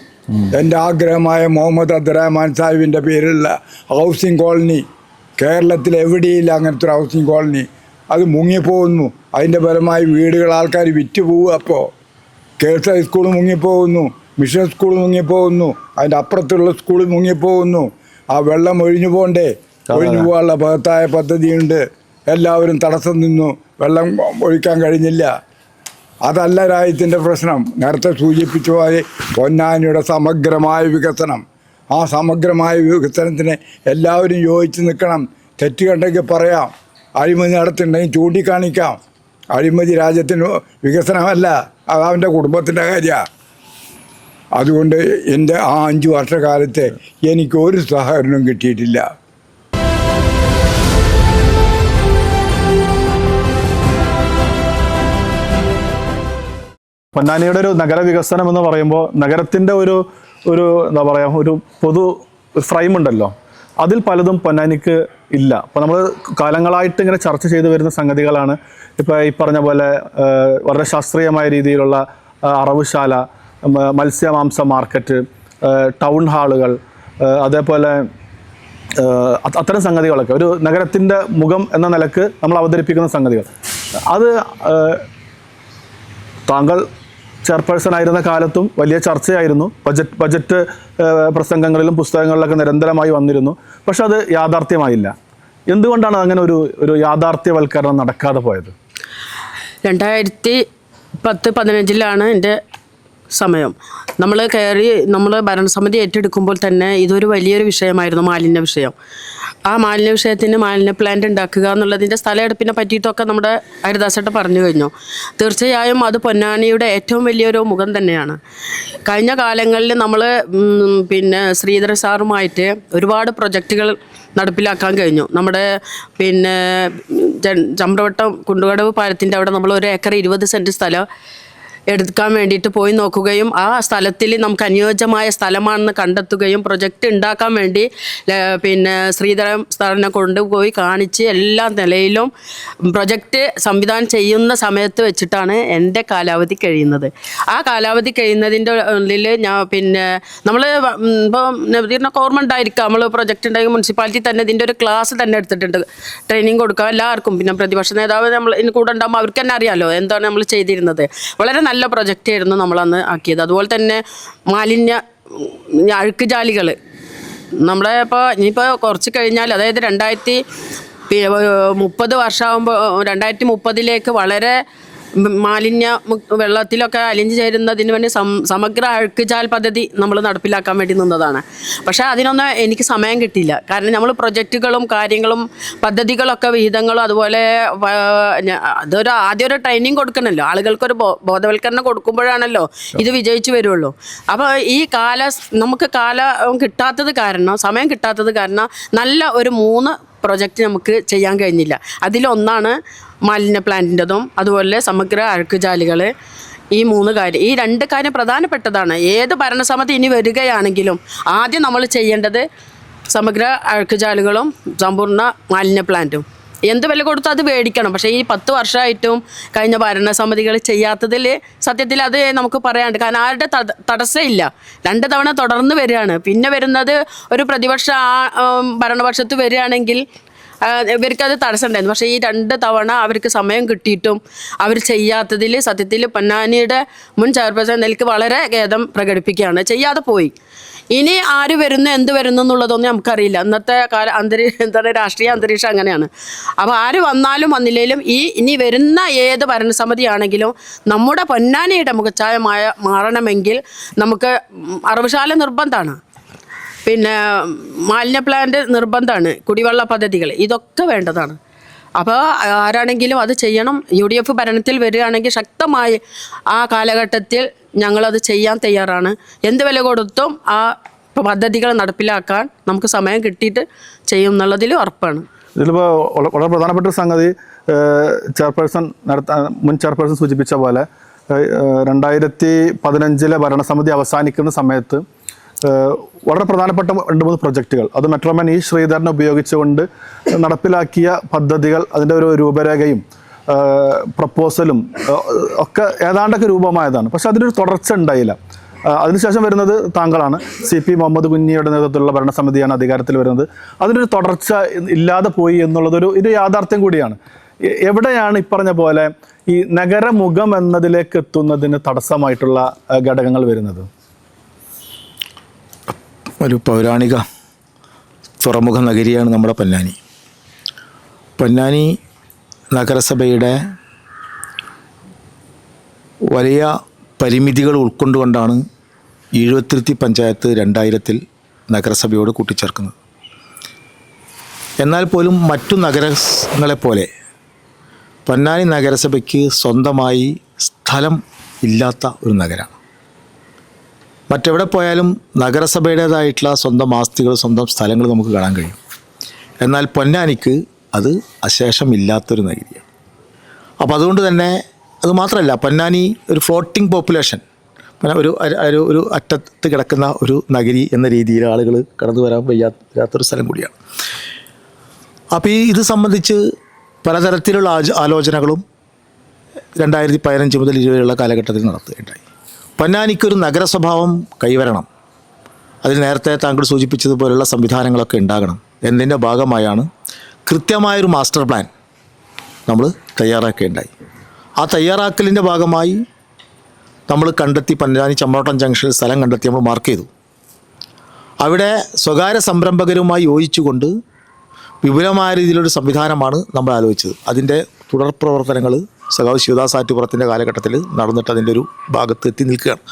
എൻ്റെ ആഗ്രഹമായ മുഹമ്മദ് അബ്ദുറഹ്മാൻ സാഹിബിൻ്റെ പേരിലുള്ള ഹൗസിംഗ് കോളനി കേരളത്തിൽ എവിടെയില്ല അങ്ങനത്തെ ഒരു ഹൗസിംഗ് കോളനി. അത് മുങ്ങിപ്പോകുന്നു. അതിൻ്റെ ഫലമായി വീടുകൾ ആൾക്കാർ വിറ്റ് പോവുക. അപ്പോൾ കേൾസ് ഹൈസ്കൂൾ മുങ്ങിപ്പോകുന്നു, മിഷൻ സ്കൂൾ മുങ്ങിപ്പോകുന്നു, അതിൻ്റെ അപ്പുറത്തുള്ള സ്കൂൾ മുങ്ങിപ്പോകുന്നു. ആ വെള്ളം ഒഴിഞ്ഞു പോകണ്ടേ? ഒഴിഞ്ഞു പോകാനുള്ള ബൃഹത്തായ പദ്ധതിയുണ്ട്. എല്ലാവരും തടസ്സം നിന്നു, വെള്ളം ഒഴിക്കാൻ കഴിഞ്ഞില്ല. അതല്ല രാജ്യത്തിൻ്റെ പ്രശ്നം. നേരത്തെ സൂചിപ്പിച്ച പോലെ പൊന്നാനിയുടെ സമഗ്രമായ വികസനം, ആ സമഗ്രമായ വികസനത്തിന് എല്ലാവരും യോജിച്ച് നിൽക്കണം. തെറ്റ് കണ്ടെങ്കിൽ പറയാം, അഴിമതി നടത്തുന്നുണ്ടെങ്കിൽ ചൂണ്ടിക്കാണിക്കാം. അഴിമതി രാജ്യത്തിന് വികസനമല്ല, അത് അവൻ്റെ കുടുംബത്തിൻ്റെ കാര്യമാണ്. അതുകൊണ്ട് എൻ്റെ ആ 5 വർഷക്കാലത്ത് എനിക്കൊരു സഹകരണവും കിട്ടിയിട്ടില്ല. പൊന്നാനിയുടെ ഒരു നഗരവികസനം എന്ന് പറയുമ്പോൾ നഗരത്തിൻ്റെ ഒരു എന്താ പറയുക, ഒരു പൊതു ഫ്രെയിം ഉണ്ടല്ലോ, അതിൽ പലതും പൊന്നാനിക്ക് ഇല്ല. അപ്പോൾ നമ്മൾ കാലങ്ങളായിട്ട് ഇങ്ങനെ ചർച്ച ചെയ്തു വരുന്ന സംഗതികളാണ്. ഇപ്പോൾ ഈ പറഞ്ഞ പോലെ വളരെ ശാസ്ത്രീയമായ രീതിയിലുള്ള അറവുശാല, മത്സ്യമാംസ മാർക്കറ്റ്, ടൗൺ ഹാളുകൾ, അതേപോലെ അത്തരം സംഗതികളൊക്കെ ഒരു നഗരത്തിൻ്റെ മുഖം എന്ന നിലക്ക് നമ്മൾ അവതരിപ്പിക്കുന്ന സംഗതികൾ. അത് താങ്കൾ ചെയർപേഴ്സൺ ആയിരുന്ന കാലത്തും വലിയ ചർച്ചയായിരുന്നു. ബജറ്റ് പ്രസംഗങ്ങളിലും പുസ്തകങ്ങളിലൊക്കെ നിരന്തരമായി വന്നിരുന്നു. പക്ഷെ അത് യാഥാർത്ഥ്യമായില്ല. എന്തുകൊണ്ടാണ് അങ്ങനെ ഒരു യാഥാർത്ഥ്യവൽക്കരണം നടക്കാതെ പോയത്? 2010-15 എൻ്റെ സമയം നമ്മൾ ഭരണസമിതി ഏറ്റെടുക്കുമ്പോൾ തന്നെ ഇതൊരു വലിയൊരു വിഷയമായിരുന്നു, മാലിന്യ വിഷയം. ആ മാലിന്യ വിഷയത്തിന് മാലിന്യ പ്ലാന്റ് ഉണ്ടാക്കുക എന്നുള്ളതിൻ്റെ സ്ഥലമെടുപ്പിനെ പറ്റിയിട്ടൊക്കെ നമ്മുടെ ഹരിദാസേട്ടൻ പറഞ്ഞു കഴിഞ്ഞു. തീർച്ചയായും അത് പൊന്നാനിയുടെ ഏറ്റവും വലിയൊരു മുഖം തന്നെയാണ്. കഴിഞ്ഞ കാലങ്ങളിൽ നമ്മൾ ശ്രീധര സാറുമായിട്ട് ഒരുപാട് പ്രൊജക്റ്റുകൾ നടപ്പിലാക്കാൻ കഴിഞ്ഞു. നമ്മുടെ ചമ്രവട്ടം കുണ്ടുകടവ് പാലത്തിൻ്റെ അവിടെ നമ്മൾ 1 ഏക്കർ 20 സെൻറ്റ് സ്ഥലം എടുക്കാൻ വേണ്ടിയിട്ട് പോയി നോക്കുകയും ആ സ്ഥലത്തിൽ നമുക്ക് അനുയോജ്യമായ സ്ഥലമാണെന്ന് കണ്ടെത്തുകയും പ്രൊജക്റ്റ് ഉണ്ടാക്കാൻ വേണ്ടി ശ്രീധരൻ സാറിനെ കൊണ്ടുപോയി കാണിച്ച് എല്ലാ നിലയിലും പ്രൊജക്റ്റ് സംവിധാനം ചെയ്യുന്ന സമയത്ത് വെച്ചിട്ടാണ് എൻ്റെ കാലാവധി കഴിയുന്നത്. ആ കാലാവധി കഴിയുന്നതിൻ്റെ ഉള്ളിൽ നമ്മൾ ഇപ്പോൾ നബീറിനൊക്കെ ഓർമ്മ ഉണ്ടായിരിക്കാം, നമ്മൾ പ്രൊജക്റ്റ് ഉണ്ടെങ്കിൽ മുനിസിപ്പാലിറ്റി തന്നെ ഇതിൻ്റെ ഒരു ക്ലാസ് തന്നെ എടുത്തിട്ടുണ്ട്, ട്രെയിനിങ് കൊടുക്കുക എല്ലാവർക്കും. പ്രതിപക്ഷ നേതാവ് നമ്മൾ ഇതിന് കൂടെ ഉണ്ടാകുമ്പോൾ അവർക്ക് തന്നെ അറിയാമല്ലോ എന്താണ് നമ്മൾ ചെയ്തിരുന്നത്. വളരെ നല്ല പ്രൊജക്റ്റായിരുന്നു നമ്മളന്ന് ആക്കിയത്. അതുപോലെ തന്നെ അഴുക്ക് ജാലികൾ നമ്മളെ ഇനിയിപ്പോൾ കുറച്ച് കഴിഞ്ഞാൽ, അതായത് 2030 വർഷമാകുമ്പോൾ 2030 വളരെ മാലിന്യ വെള്ളത്തിലൊക്കെ അലിഞ്ഞു ചേരുന്നതിന് വേണ്ടി സമഗ്ര അഴുക്കുചാൽ പദ്ധതി നമ്മൾ നടപ്പിലാക്കാൻ വേണ്ടി നിന്നതാണ്. പക്ഷേ അതിനൊന്നും എനിക്ക് സമയം കിട്ടിയില്ല. കാരണം നമ്മൾ പ്രൊജക്റ്റുകളും കാര്യങ്ങളും പദ്ധതികളൊക്കെ വിഹിതങ്ങളും അതുപോലെ ആദ്യം ഒരു ട്രെയിനിങ് കൊടുക്കണമല്ലോ, ആളുകൾക്കൊരു ബോധവൽക്കരണം കൊടുക്കുമ്പോഴാണല്ലോ ഇത് വിജയിച്ചു വരുള്ളൂ. അപ്പോൾ ഈ നമുക്ക് കിട്ടാത്തത് കാരണം, സമയം കിട്ടാത്തത് കാരണം നല്ല ഒരു 3 പ്രൊജക്റ്റ് നമുക്ക് ചെയ്യാൻ കഴിഞ്ഞില്ല. അതിലൊന്നാണ് മാലിന്യ പ്ലാന്റിൻ്റെതും അതുപോലെ സമഗ്ര അഴുക്കുചാലുകൾ. ഈ 3 കാര്യം, ഈ 2 കാര്യം പ്രധാനപ്പെട്ടതാണ്. ഏത് ഭരണസമിതി ഇനി വരികയാണെങ്കിലും ആദ്യം നമ്മൾ ചെയ്യേണ്ടത് സമഗ്ര അഴുക്കുചാലുകളും സമ്പൂർണ്ണ മാലിന്യ പ്ലാന്റും. എന്ത് വില കൊടുത്തും അത് മേടിക്കണം. പക്ഷേ ഈ 10 വർഷമായിട്ടും കഴിഞ്ഞ ഭരണസമിതികൾ ചെയ്യാത്തതിൽ സത്യത്തിൽ അത് നമുക്ക് പറയാണ്ട്. കാരണം ആരുടെ തടസ്സമില്ല. 2 തവണ തുടർന്ന് വരികയാണ്. പിന്നെ വരുന്നത് ഒരു പ്രതിപക്ഷ ഭരണപക്ഷത്ത് വരികയാണെങ്കിൽ ഇവർക്കത് തടസ്സമുണ്ടായിരുന്നു. പക്ഷേ ഈ 2 തവണ അവർക്ക് സമയം കിട്ടിയിട്ടും അവർ ചെയ്യാത്തതിൽ സത്യത്തിൽ പൊന്നാനിയുടെ മുൻ ചെയർപേഴ്സൺ എനിക്ക് വളരെ ഖേദം പ്രകടിപ്പിക്കുകയാണ്. ചെയ്യാതെ പോയി. ഇനി ആര് വരുന്നു എന്ത് വരുന്നു എന്നുള്ളതൊന്നും നമുക്കറിയില്ല. ഇന്നത്തെ എന്താണ് രാഷ്ട്രീയ അന്തരീക്ഷം അങ്ങനെയാണ്. അപ്പോൾ ആര് വന്നാലും വന്നില്ലെങ്കിലും ഇനി വരുന്ന ഏത് ഭരണസമിതിയാണെങ്കിലും നമ്മുടെ പൊന്നാനിയുടെ മുഖച്ഛായമായ മാറണമെങ്കിൽ നമുക്ക് അറവുശാല നിർബന്ധമാണ്, പിന്നെ മാലിന്യ പ്ലാന്റ് നിർബന്ധമാണ്, കുടിവെള്ള പദ്ധതികൾ ഇതൊക്കെ വേണ്ടതാണ്. അപ്പോൾ ആരാണെങ്കിലും അത് ചെയ്യണം. UDF ഭരണത്തിൽ വരികയാണെങ്കിൽ ശക്തമായി ആ കാലഘട്ടത്തിൽ ഞങ്ങളത് ചെയ്യാൻ തയ്യാറാണ്. എന്ത് വില കൊടുത്തും ആ പദ്ധതികൾ നടപ്പിലാക്കാൻ നമുക്ക് സമയം കിട്ടിയിട്ട് ചെയ്യും എന്നുള്ളതിൽ ഉറപ്പാണ്. ഇതിലിപ്പോൾ വളരെ പ്രധാനപ്പെട്ട ഒരു സംഗതി മുൻ ചെയർപേഴ്സൺ സൂചിപ്പിച്ച പോലെ 2015 ഭരണസമിതി അവസാനിക്കുന്ന സമയത്ത് വളരെ പ്രധാനപ്പെട്ട 2-3 പ്രൊജക്റ്റുകൾ, അത് മെട്രോമാൻ ഇ ശ്രീധരനെ ഉപയോഗിച്ചുകൊണ്ട് നടപ്പിലാക്കിയ പദ്ധതികൾ, അതിൻ്റെ ഒരു രൂപരേഖയും പ്രപ്പോസലും ഒക്കെ ഏതാണ്ടൊക്കെ രൂപമായതാണ്. പക്ഷെ അതിനൊരു തുടർച്ച ഉണ്ടായില്ല. അതിനുശേഷം വരുന്നത് താങ്കളാണ്. CP മുഹമ്മദ് കുഞ്ഞിയുടെ നേതൃത്വത്തിലുള്ള ഭരണസമിതിയാണ് അധികാരത്തിൽ വരുന്നത്. അതിനൊരു തുടർച്ച ഇല്ലാതെ പോയി എന്നുള്ളതൊരു യാഥാർത്ഥ്യം കൂടിയാണ്. എവിടെയാണ് ഇപ്പറഞ്ഞ പോലെ ഈ നഗരമുഖം എന്നതിലേക്ക് എത്തുന്നതിന് തടസ്സമായിട്ടുള്ള ഘടകങ്ങൾ വരുന്നത്? ഒരു പൗരാണിക തുറമുഖ നഗരിയാണ് നമ്മുടെ പൊന്നാനി. പൊന്നാനി നഗരസഭയുടെ വലിയ പരിമിതികൾ ഉൾക്കൊണ്ടുകൊണ്ടാണ് ഈഴുവത്തിരുത്തി പഞ്ചായത്ത് 2000 നഗരസഭയോട് കൂട്ടിച്ചേർക്കുന്നത്. എന്നാൽ പോലും മറ്റു നഗരങ്ങളെപ്പോലെ പൊന്നാനി നഗരസഭയ്ക്ക് സ്വന്തമായി സ്ഥലം ഇല്ലാത്ത ഒരു നഗരമാണ്. മറ്റെവിടെ പോയാലും നഗരസഭയുടേതായിട്ടുള്ള സ്വന്തം ആസ്തികൾ, സ്വന്തം സ്ഥലങ്ങൾ നമുക്ക് കാണാൻ കഴിയും. എന്നാൽ പൊന്നാനിക്ക് അത് അശേഷമില്ലാത്തൊരു നഗരിയാണ്. അപ്പോൾ അതുകൊണ്ട് തന്നെ അത് മാത്രമല്ല, പൊന്നാനി ഒരു ഫ്ലോട്ടിംഗ് പോപ്പുലേഷൻ, ഒരു അറ്റത്ത് കിടക്കുന്ന ഒരു നഗരി എന്ന രീതിയിൽ ആളുകൾ കടന്നു വരാൻ വയ്യാത്തൊരു സ്ഥലം കൂടിയാണ്. അപ്പോൾ ഇത് സംബന്ധിച്ച് പലതരത്തിലുള്ള ആലോചനകളും 2015 മുതൽ 20 വരെയുള്ള കാലഘട്ടത്തിൽ നടത്തുകയുണ്ടായി. പൊന്നാനിക്കൊരു നഗരസ്വഭാവം കൈവരണം, അതിൽ നേരത്തെ താങ്കൾ സൂചിപ്പിച്ചതുപോലുള്ള സംവിധാനങ്ങളൊക്കെ ഉണ്ടാകണം എന്നതിൻ്റെ ഭാഗമായാണ് കൃത്യമായൊരു മാസ്റ്റർ പ്ലാൻ നമ്മൾ തയ്യാറാക്കുകയുണ്ടായി. ആ തയ്യാറാക്കലിൻ്റെ ഭാഗമായി നമ്മൾ കണ്ടെത്തി, പൊന്നാനി ചമ്രോട്ടം ജംഗ്ഷനിൽ സ്ഥലം കണ്ടെത്തി നമ്മൾ മാർക്ക് ചെയ്തു. അവിടെ സ്വകാര്യ സംരംഭകരുമായി യോജിച്ചുകൊണ്ട് വിപുലമായ രീതിയിലൊരു സംവിധാനമാണ് നമ്മൾ ആലോചിച്ചത്. അതിൻ്റെ തുടർ പ്രവർത്തനങ്ങൾ സഖാവ് ശിവദാസ് ആറ്റുപുറത്തിൻ്റെ കാലഘട്ടത്തിൽ നടന്നിട്ട് അതിൻ്റെ ഒരു ഭാഗത്ത് എത്തി നിൽക്കുകയാണ്.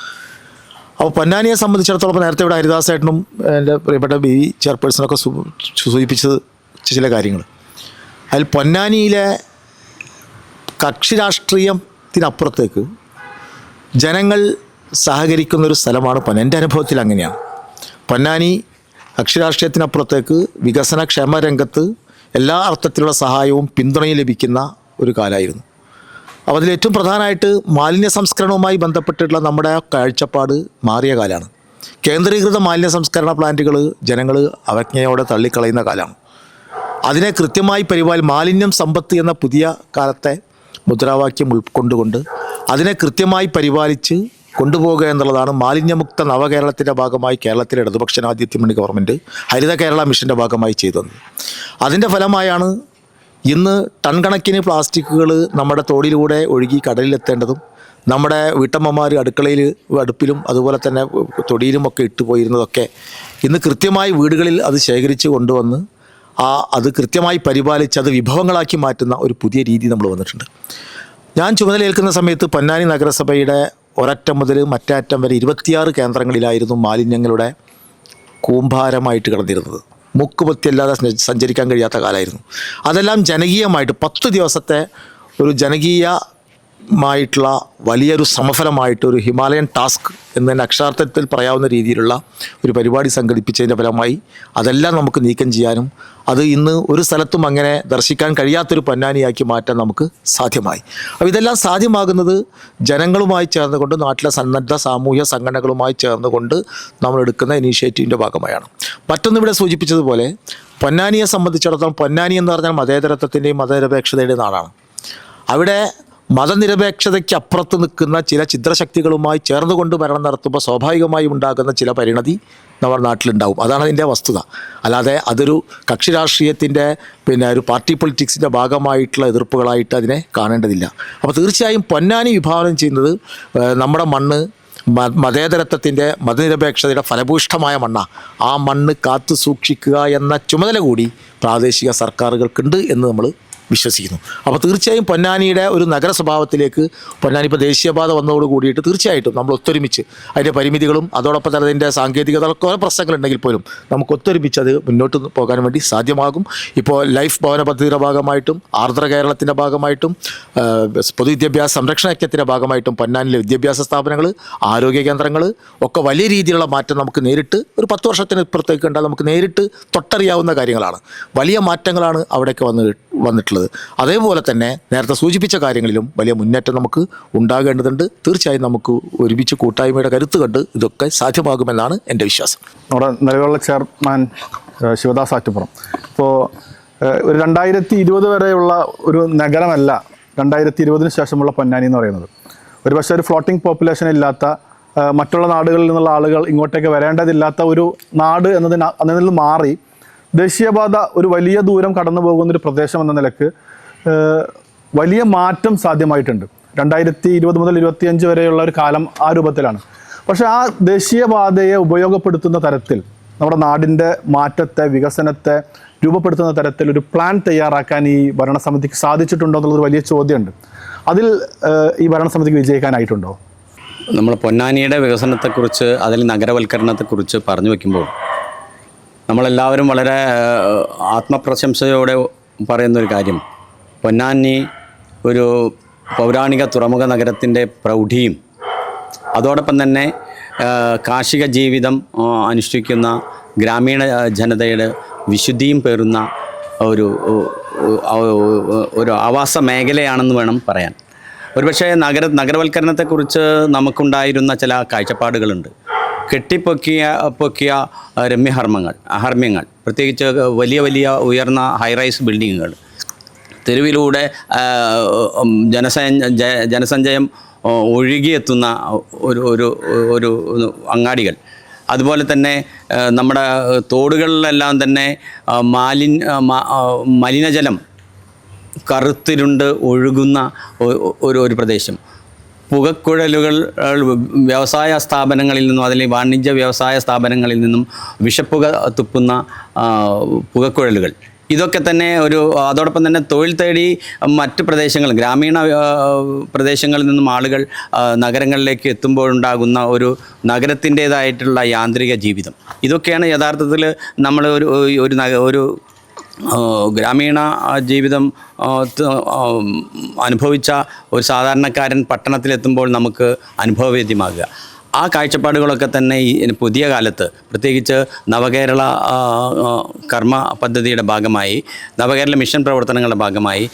അപ്പോൾ പൊന്നാനിയെ സംബന്ധിച്ചിടത്തോളം നേരത്തെ ഇവിടെ ഹരിദാസേട്ടനും എൻ്റെ പ്രിയപ്പെട്ട BV ചെയർപേഴ്സണൊക്കെ സൂചിപ്പിച്ചത് ചില കാര്യങ്ങൾ. അതിൽ പൊന്നാനിയിലെ കക്ഷി രാഷ്ട്രീയത്തിനപ്പുറത്തേക്ക് ജനങ്ങൾ സഹകരിക്കുന്നൊരു സ്ഥലമാണ് പൊന്നാനി. എൻ്റെ അനുഭവത്തിൽ അങ്ങനെയാണ്. പൊന്നാനി കക്ഷി രാഷ്ട്രീയത്തിനപ്പുറത്തേക്ക് വികസനക്ഷേമ രംഗത്ത് എല്ലാ അർത്ഥത്തിലുള്ള സഹായവും പിന്തുണയും ലഭിക്കുന്ന ഒരു കാലമായിരുന്നു. അപ്പോൾ അതിൽ ഏറ്റവും പ്രധാനമായിട്ട് മാലിന്യ സംസ്കരണവുമായി ബന്ധപ്പെട്ടിട്ടുള്ള നമ്മുടെ കാഴ്ചപ്പാട് മാറിയ കാലമാണ്. കേന്ദ്രീകൃത മാലിന്യ സംസ്കരണ പ്ലാന്റുകൾ ജനങ്ങൾ അവജ്ഞയോടെ തള്ളിക്കളയുന്ന കാലമാണ്. അതിനെ കൃത്യമായി മാലിന്യം സമ്പത്ത് എന്ന പുതിയ കാലത്തെ മുദ്രാവാക്യം ഉൾക്കൊണ്ടുകൊണ്ട് അതിനെ കൃത്യമായി പരിപാലിച്ച് കൊണ്ടുപോകുക എന്നുള്ളതാണ് മാലിന്യമുക്ത നവകേരളത്തിൻ്റെ ഭാഗമായി കേരളത്തിലെ ഇടതുപക്ഷ ജനാധിപത്യ മുന്നണി ഗവൺമെൻറ് ഹരിത കേരള മിഷൻ്റെ ഭാഗമായി ചെയ്തത്. അതിൻ്റെ ഫലമായാണ് ഇന്ന് ടൺ കണക്കിന് പ്ലാസ്റ്റിക്കുകൾ നമ്മുടെ തോടിലൂടെ ഒഴുകി കടലിലെത്തേണ്ടതും നമ്മുടെ വീട്ടമ്മമാർ അടുപ്പിലും അതുപോലെ തന്നെ തൊടിയിലുമൊക്കെ ഇട്ടുപോയിരുന്നതൊക്കെ ഇന്ന് കൃത്യമായി വീടുകളിൽ അത് ശേഖരിച്ച് കൊണ്ടുവന്ന് അത് കൃത്യമായി പരിപാലിച്ച് അത് വിഭവങ്ങളാക്കി മാറ്റുന്ന ഒരു പുതിയ രീതി നമ്മൾ വന്നിട്ടുണ്ട്. ഞാൻ ചുമതലയേൽക്കുന്ന സമയത്ത് പൊന്നാനി നഗരസഭയുടെ ഒരറ്റം മുതൽ മറ്റേ അറ്റം വരെ 26 കേന്ദ്രങ്ങളിലായിരുന്നു മാലിന്യങ്ങളുടെ കൂമ്പാരമായിട്ട് കിടന്നിരുന്നത്. മുക്കുപൊത്തിയല്ലാതെ സഞ്ചരിക്കാൻ കഴിയാത്ത കാലമായിരുന്നു. അതെല്ലാം ജനകീയമായിട്ട് 10 ദിവസത്തെ ഒരു ജനകീയമായിട്ടുള്ള വലിയൊരു സമഫലമായിട്ട് ഒരു ഹിമാലയൻ ടാസ്ക് എന്ന് തന്നെ അക്ഷരാർത്ഥത്തിൽ പറയാവുന്ന രീതിയിലുള്ള ഒരു പരിപാടി സംഘടിപ്പിച്ചതിൻ്റെ ഫലമായി അതെല്ലാം നമുക്ക് നീക്കം ചെയ്യാനും അത് ഇന്ന് ഒരു സ്ഥലത്തും അങ്ങനെ ദർശിക്കാൻ കഴിയാത്തൊരു പൊന്നാനിയാക്കി മാറ്റാൻ നമുക്ക് സാധ്യമായി. അപ്പോൾ ഇതെല്ലാം സാധ്യമാകുന്നത് ജനങ്ങളുമായി ചേർന്നുകൊണ്ട്, നാട്ടിലെ സന്നദ്ധ സാമൂഹ്യ സംഘടനകളുമായി ചേർന്നുകൊണ്ട് നമ്മൾ എടുക്കുന്ന ഇനീഷ്യേറ്റീവിൻ്റെ ഭാഗമായാണ്. മറ്റൊന്ന് ഇവിടെ സൂചിപ്പിച്ചതുപോലെ പൊന്നാനിയെ സംബന്ധിച്ചിടത്തോളം പൊന്നാനി എന്ന് പറഞ്ഞാൽ മതേതരത്വത്തിൻ്റെയും മതനിരപേക്ഷതയുടെയും നാടാണ്. അവിടെ മതനിരപേക്ഷതയ്ക്ക് അപ്പുറത്ത് നിൽക്കുന്ന ചില ചിദ്രശക്തികളുമായി ചേർന്നുകൊണ്ട് ഭരണം നടത്തുമ്പോൾ സ്വാഭാവികമായി ഉണ്ടാകുന്ന ചില പരിണതി നമ്മുടെ നാട്ടിലുണ്ടാവും. അതാണ് അതിൻ്റെ വസ്തുത. അല്ലാതെ അതൊരു കക്ഷി രാഷ്ട്രീയത്തിൻ്റെ ഒരു പാർട്ടി പൊളിറ്റിക്സിൻ്റെ ഭാഗമായിട്ടുള്ള എതിർപ്പുകളായിട്ട് അതിനെ കാണേണ്ടതില്ല. അപ്പോൾ തീർച്ചയായും പൊന്നാനി വിഭാവനം ചെയ്യുന്നത് നമ്മുടെ മണ്ണ് മതേതരത്വത്തിൻ്റെ മതനിരപേക്ഷതയുടെ ഫലഭൂഷ്ടമായ മണ്ണാണ്. ആ മണ്ണ് കാത്തു സൂക്ഷിക്കുക എന്ന ചുമതല കൂടി പ്രാദേശിക സർക്കാരുകൾക്കുണ്ട് എന്ന് നമ്മൾ വിശ്വസിക്കുന്നു. അപ്പോൾ തീർച്ചയായും പൊന്നാനിയുടെ ഒരു നഗരസ്വഭാവത്തിലേക്ക് പൊന്നാനി ഇപ്പോൾ ദേശീയപാത വന്നതോട് കൂടിയിട്ട് തീർച്ചയായിട്ടും നമ്മൾ ഒത്തൊരുമിച്ച് അതിൻ്റെ പരിമിതികളും അതോടൊപ്പം തന്നെ അതിൻ്റെ സാങ്കേതികതകളൊക്കെ ഓരോ പ്രശ്നങ്ങളുണ്ടെങ്കിൽ പോലും നമുക്ക് ഒത്തൊരുമിച്ച് അത് മുന്നോട്ട് പോകാൻ വേണ്ടി സാധ്യമാകും. ഇപ്പോൾ ലൈഫ് ഭവന പദ്ധതിയുടെ ഭാഗമായിട്ടും ആർദ്ര കേരളത്തിൻ്റെ ഭാഗമായിട്ടും പൊതുവിദ്യാഭ്യാസ സംരക്ഷണ യജ്ഞത്തിൻ്റെ ഭാഗമായിട്ടും പൊന്നാനിലെ വിദ്യാഭ്യാസ സ്ഥാപനങ്ങൾ, ആരോഗ്യ കേന്ദ്രങ്ങൾ ഒക്കെ വലിയ രീതിയിലുള്ള മാറ്റം നമുക്ക് നേരിട്ട് ഒരു 10 വർഷത്തിന് ഇപ്പുറത്തേക്ക് കണ്ടാൽ നമുക്ക് നേരിട്ട് തൊട്ടറിയാവുന്ന കാര്യങ്ങളാണ്. വലിയ മാറ്റങ്ങളാണ് അവിടെയൊക്കെ വന്നിട്ടുള്ളത്. അതേപോലെ തന്നെ നേരത്തെ സൂചിപ്പിച്ച കാര്യങ്ങളിലും വലിയ മുന്നേറ്റം നമുക്ക് ഉണ്ടാകേണ്ടതുണ്ട്. തീർച്ചയായും നമുക്ക് ഒരുമിച്ച് കൂട്ടായ്മയുടെ കരുത്ത് കണ്ട് ഇതൊക്കെ സാധ്യമാകുമെന്നാണ് എൻ്റെ വിശ്വാസം. നമ്മുടെ നിലവിലുള്ള ചെയർമാൻ ശിവദാസ് ആറ്റുപുറം ഇപ്പോൾ ഒരു 2020 വരെയുള്ള ഒരു നഗരമല്ല 2020 ശേഷമുള്ള പൊന്നാനി എന്ന് പറയുന്നത്. ഒരു പക്ഷേ ഒരു ഫ്ലോട്ടിംഗ് പോപ്പുലേഷൻ ഇല്ലാത്ത, മറ്റുള്ള നാടുകളിൽ നിന്നുള്ള ആളുകൾ ഇങ്ങോട്ടേക്ക് വരേണ്ടതില്ലാത്ത ഒരു നാട് എന്നതിൽ മാറി ദേശീയപാത ഒരു വലിയ ദൂരം കടന്നു പോകുന്നൊരു പ്രദേശം എന്ന നിലക്ക് വലിയ മാറ്റം സാധ്യമായിട്ടുണ്ട്. 2020 മുതൽ 2025 വരെയുള്ള ഒരു കാലം ആ രൂപത്തിലാണ്. പക്ഷേ ആ ദേശീയപാതയെ ഉപയോഗപ്പെടുത്തുന്ന തരത്തിൽ നമ്മുടെ നാടിൻ്റെ മാറ്റത്തെ, വികസനത്തെ രൂപപ്പെടുത്തുന്ന തരത്തിൽ ഒരു പ്ലാൻ തയ്യാറാക്കാൻ ഈ ഭരണസമിതിക്ക് സാധിച്ചിട്ടുണ്ടോ എന്നുള്ളൊരു വലിയ ചോദ്യമുണ്ട്. അതിൽ ഈ ഭരണസമിതിക്ക് വിജയിക്കാനായിട്ടുണ്ടോ? നമ്മൾ പൊന്നാനിയുടെ വികസനത്തെക്കുറിച്ച്, അതിൽ നഗരവൽക്കരണത്തെക്കുറിച്ച് പറഞ്ഞു വയ്ക്കുമ്പോൾ നമ്മളെല്ലാവരും വളരെ ആത്മപ്രശംസയോടെ പറയുന്നൊരു കാര്യം, പൊന്നാനി ഒരു പൗരാണിക തുറമുഖ നഗരത്തിൻ്റെ പ്രൗഢിയും അതോടൊപ്പം തന്നെ കാർഷിക ജീവിതം അനുഷ്ഠിക്കുന്ന ഗ്രാമീണ ജനതയുടെ വിശുദ്ധിയും പേറുന്ന ഒരു ആവാസ മേഖലയാണെന്ന് വേണം പറയാൻ. ഒരുപക്ഷേ നഗരവൽക്കരണത്തെക്കുറിച്ച് നമുക്കുണ്ടായിരുന്ന ചില കാഴ്ചപ്പാടുകളുണ്ട്. കെട്ടിപ്പൊക്കിയ അഹർമ്മ്യങ്ങൾ, പ്രത്യേകിച്ച് വലിയ വലിയ ഉയർന്ന ഹൈറൈസ് ബിൽഡിങ്ങുകൾ, തെരുവിലൂടെ ജനസഞ്ചയം ഒഴുകിയെത്തുന്ന ഒരു അങ്ങാടികൾ, അതുപോലെ തന്നെ നമ്മുടെ തോടുകളിലെല്ലാം തന്നെ മലിനജലം കറുത്തിരുണ്ട് ഒഴുകുന്ന ഒരു പ്രദേശം, പുകക്കുഴലുകൾ വ്യവസായ സ്ഥാപനങ്ങളിൽ നിന്നും, അതിൽ വാണിജ്യ വ്യവസായ സ്ഥാപനങ്ങളിൽ നിന്നും വിഷപ്പുക തുപ്പുന്ന പുകക്കുഴലുകൾ, ഇതൊക്കെ തന്നെ അതോടൊപ്പം തന്നെ തൊഴിൽ തേടി മറ്റ് പ്രദേശങ്ങൾ, ഗ്രാമീണ പ്രദേശങ്ങളിൽ നിന്നും ആളുകൾ നഗരങ്ങളിലേക്ക് എത്തുമ്പോഴുണ്ടാകുന്ന ഒരു നഗരത്തിൻ്റേതായിട്ടുള്ള യാന്ത്രിക ജീവിതം, ഇതൊക്കെയാണ് യഥാർത്ഥത്തിൽ നമ്മൾ ഒരു ഗ്രാമീണ ജീവിതം അനുഭവിച്ച ഒരു സാധാരണക്കാരൻ പട്ടണത്തിലെത്തുമ്പോൾ നമുക്ക് അനുഭവവേദ്യമാകുക. ആ കാഴ്ചപ്പാടുകളൊക്കെ തന്നെ ഈ പുതിയ കാലത്ത്, പ്രത്യേകിച്ച് നവകേരള കർമ്മ പദ്ധതിയുടെ ഭാഗമായി, നവകേരള മിഷൻ പ്രവർത്തനങ്ങളുടെ ഭാഗമായി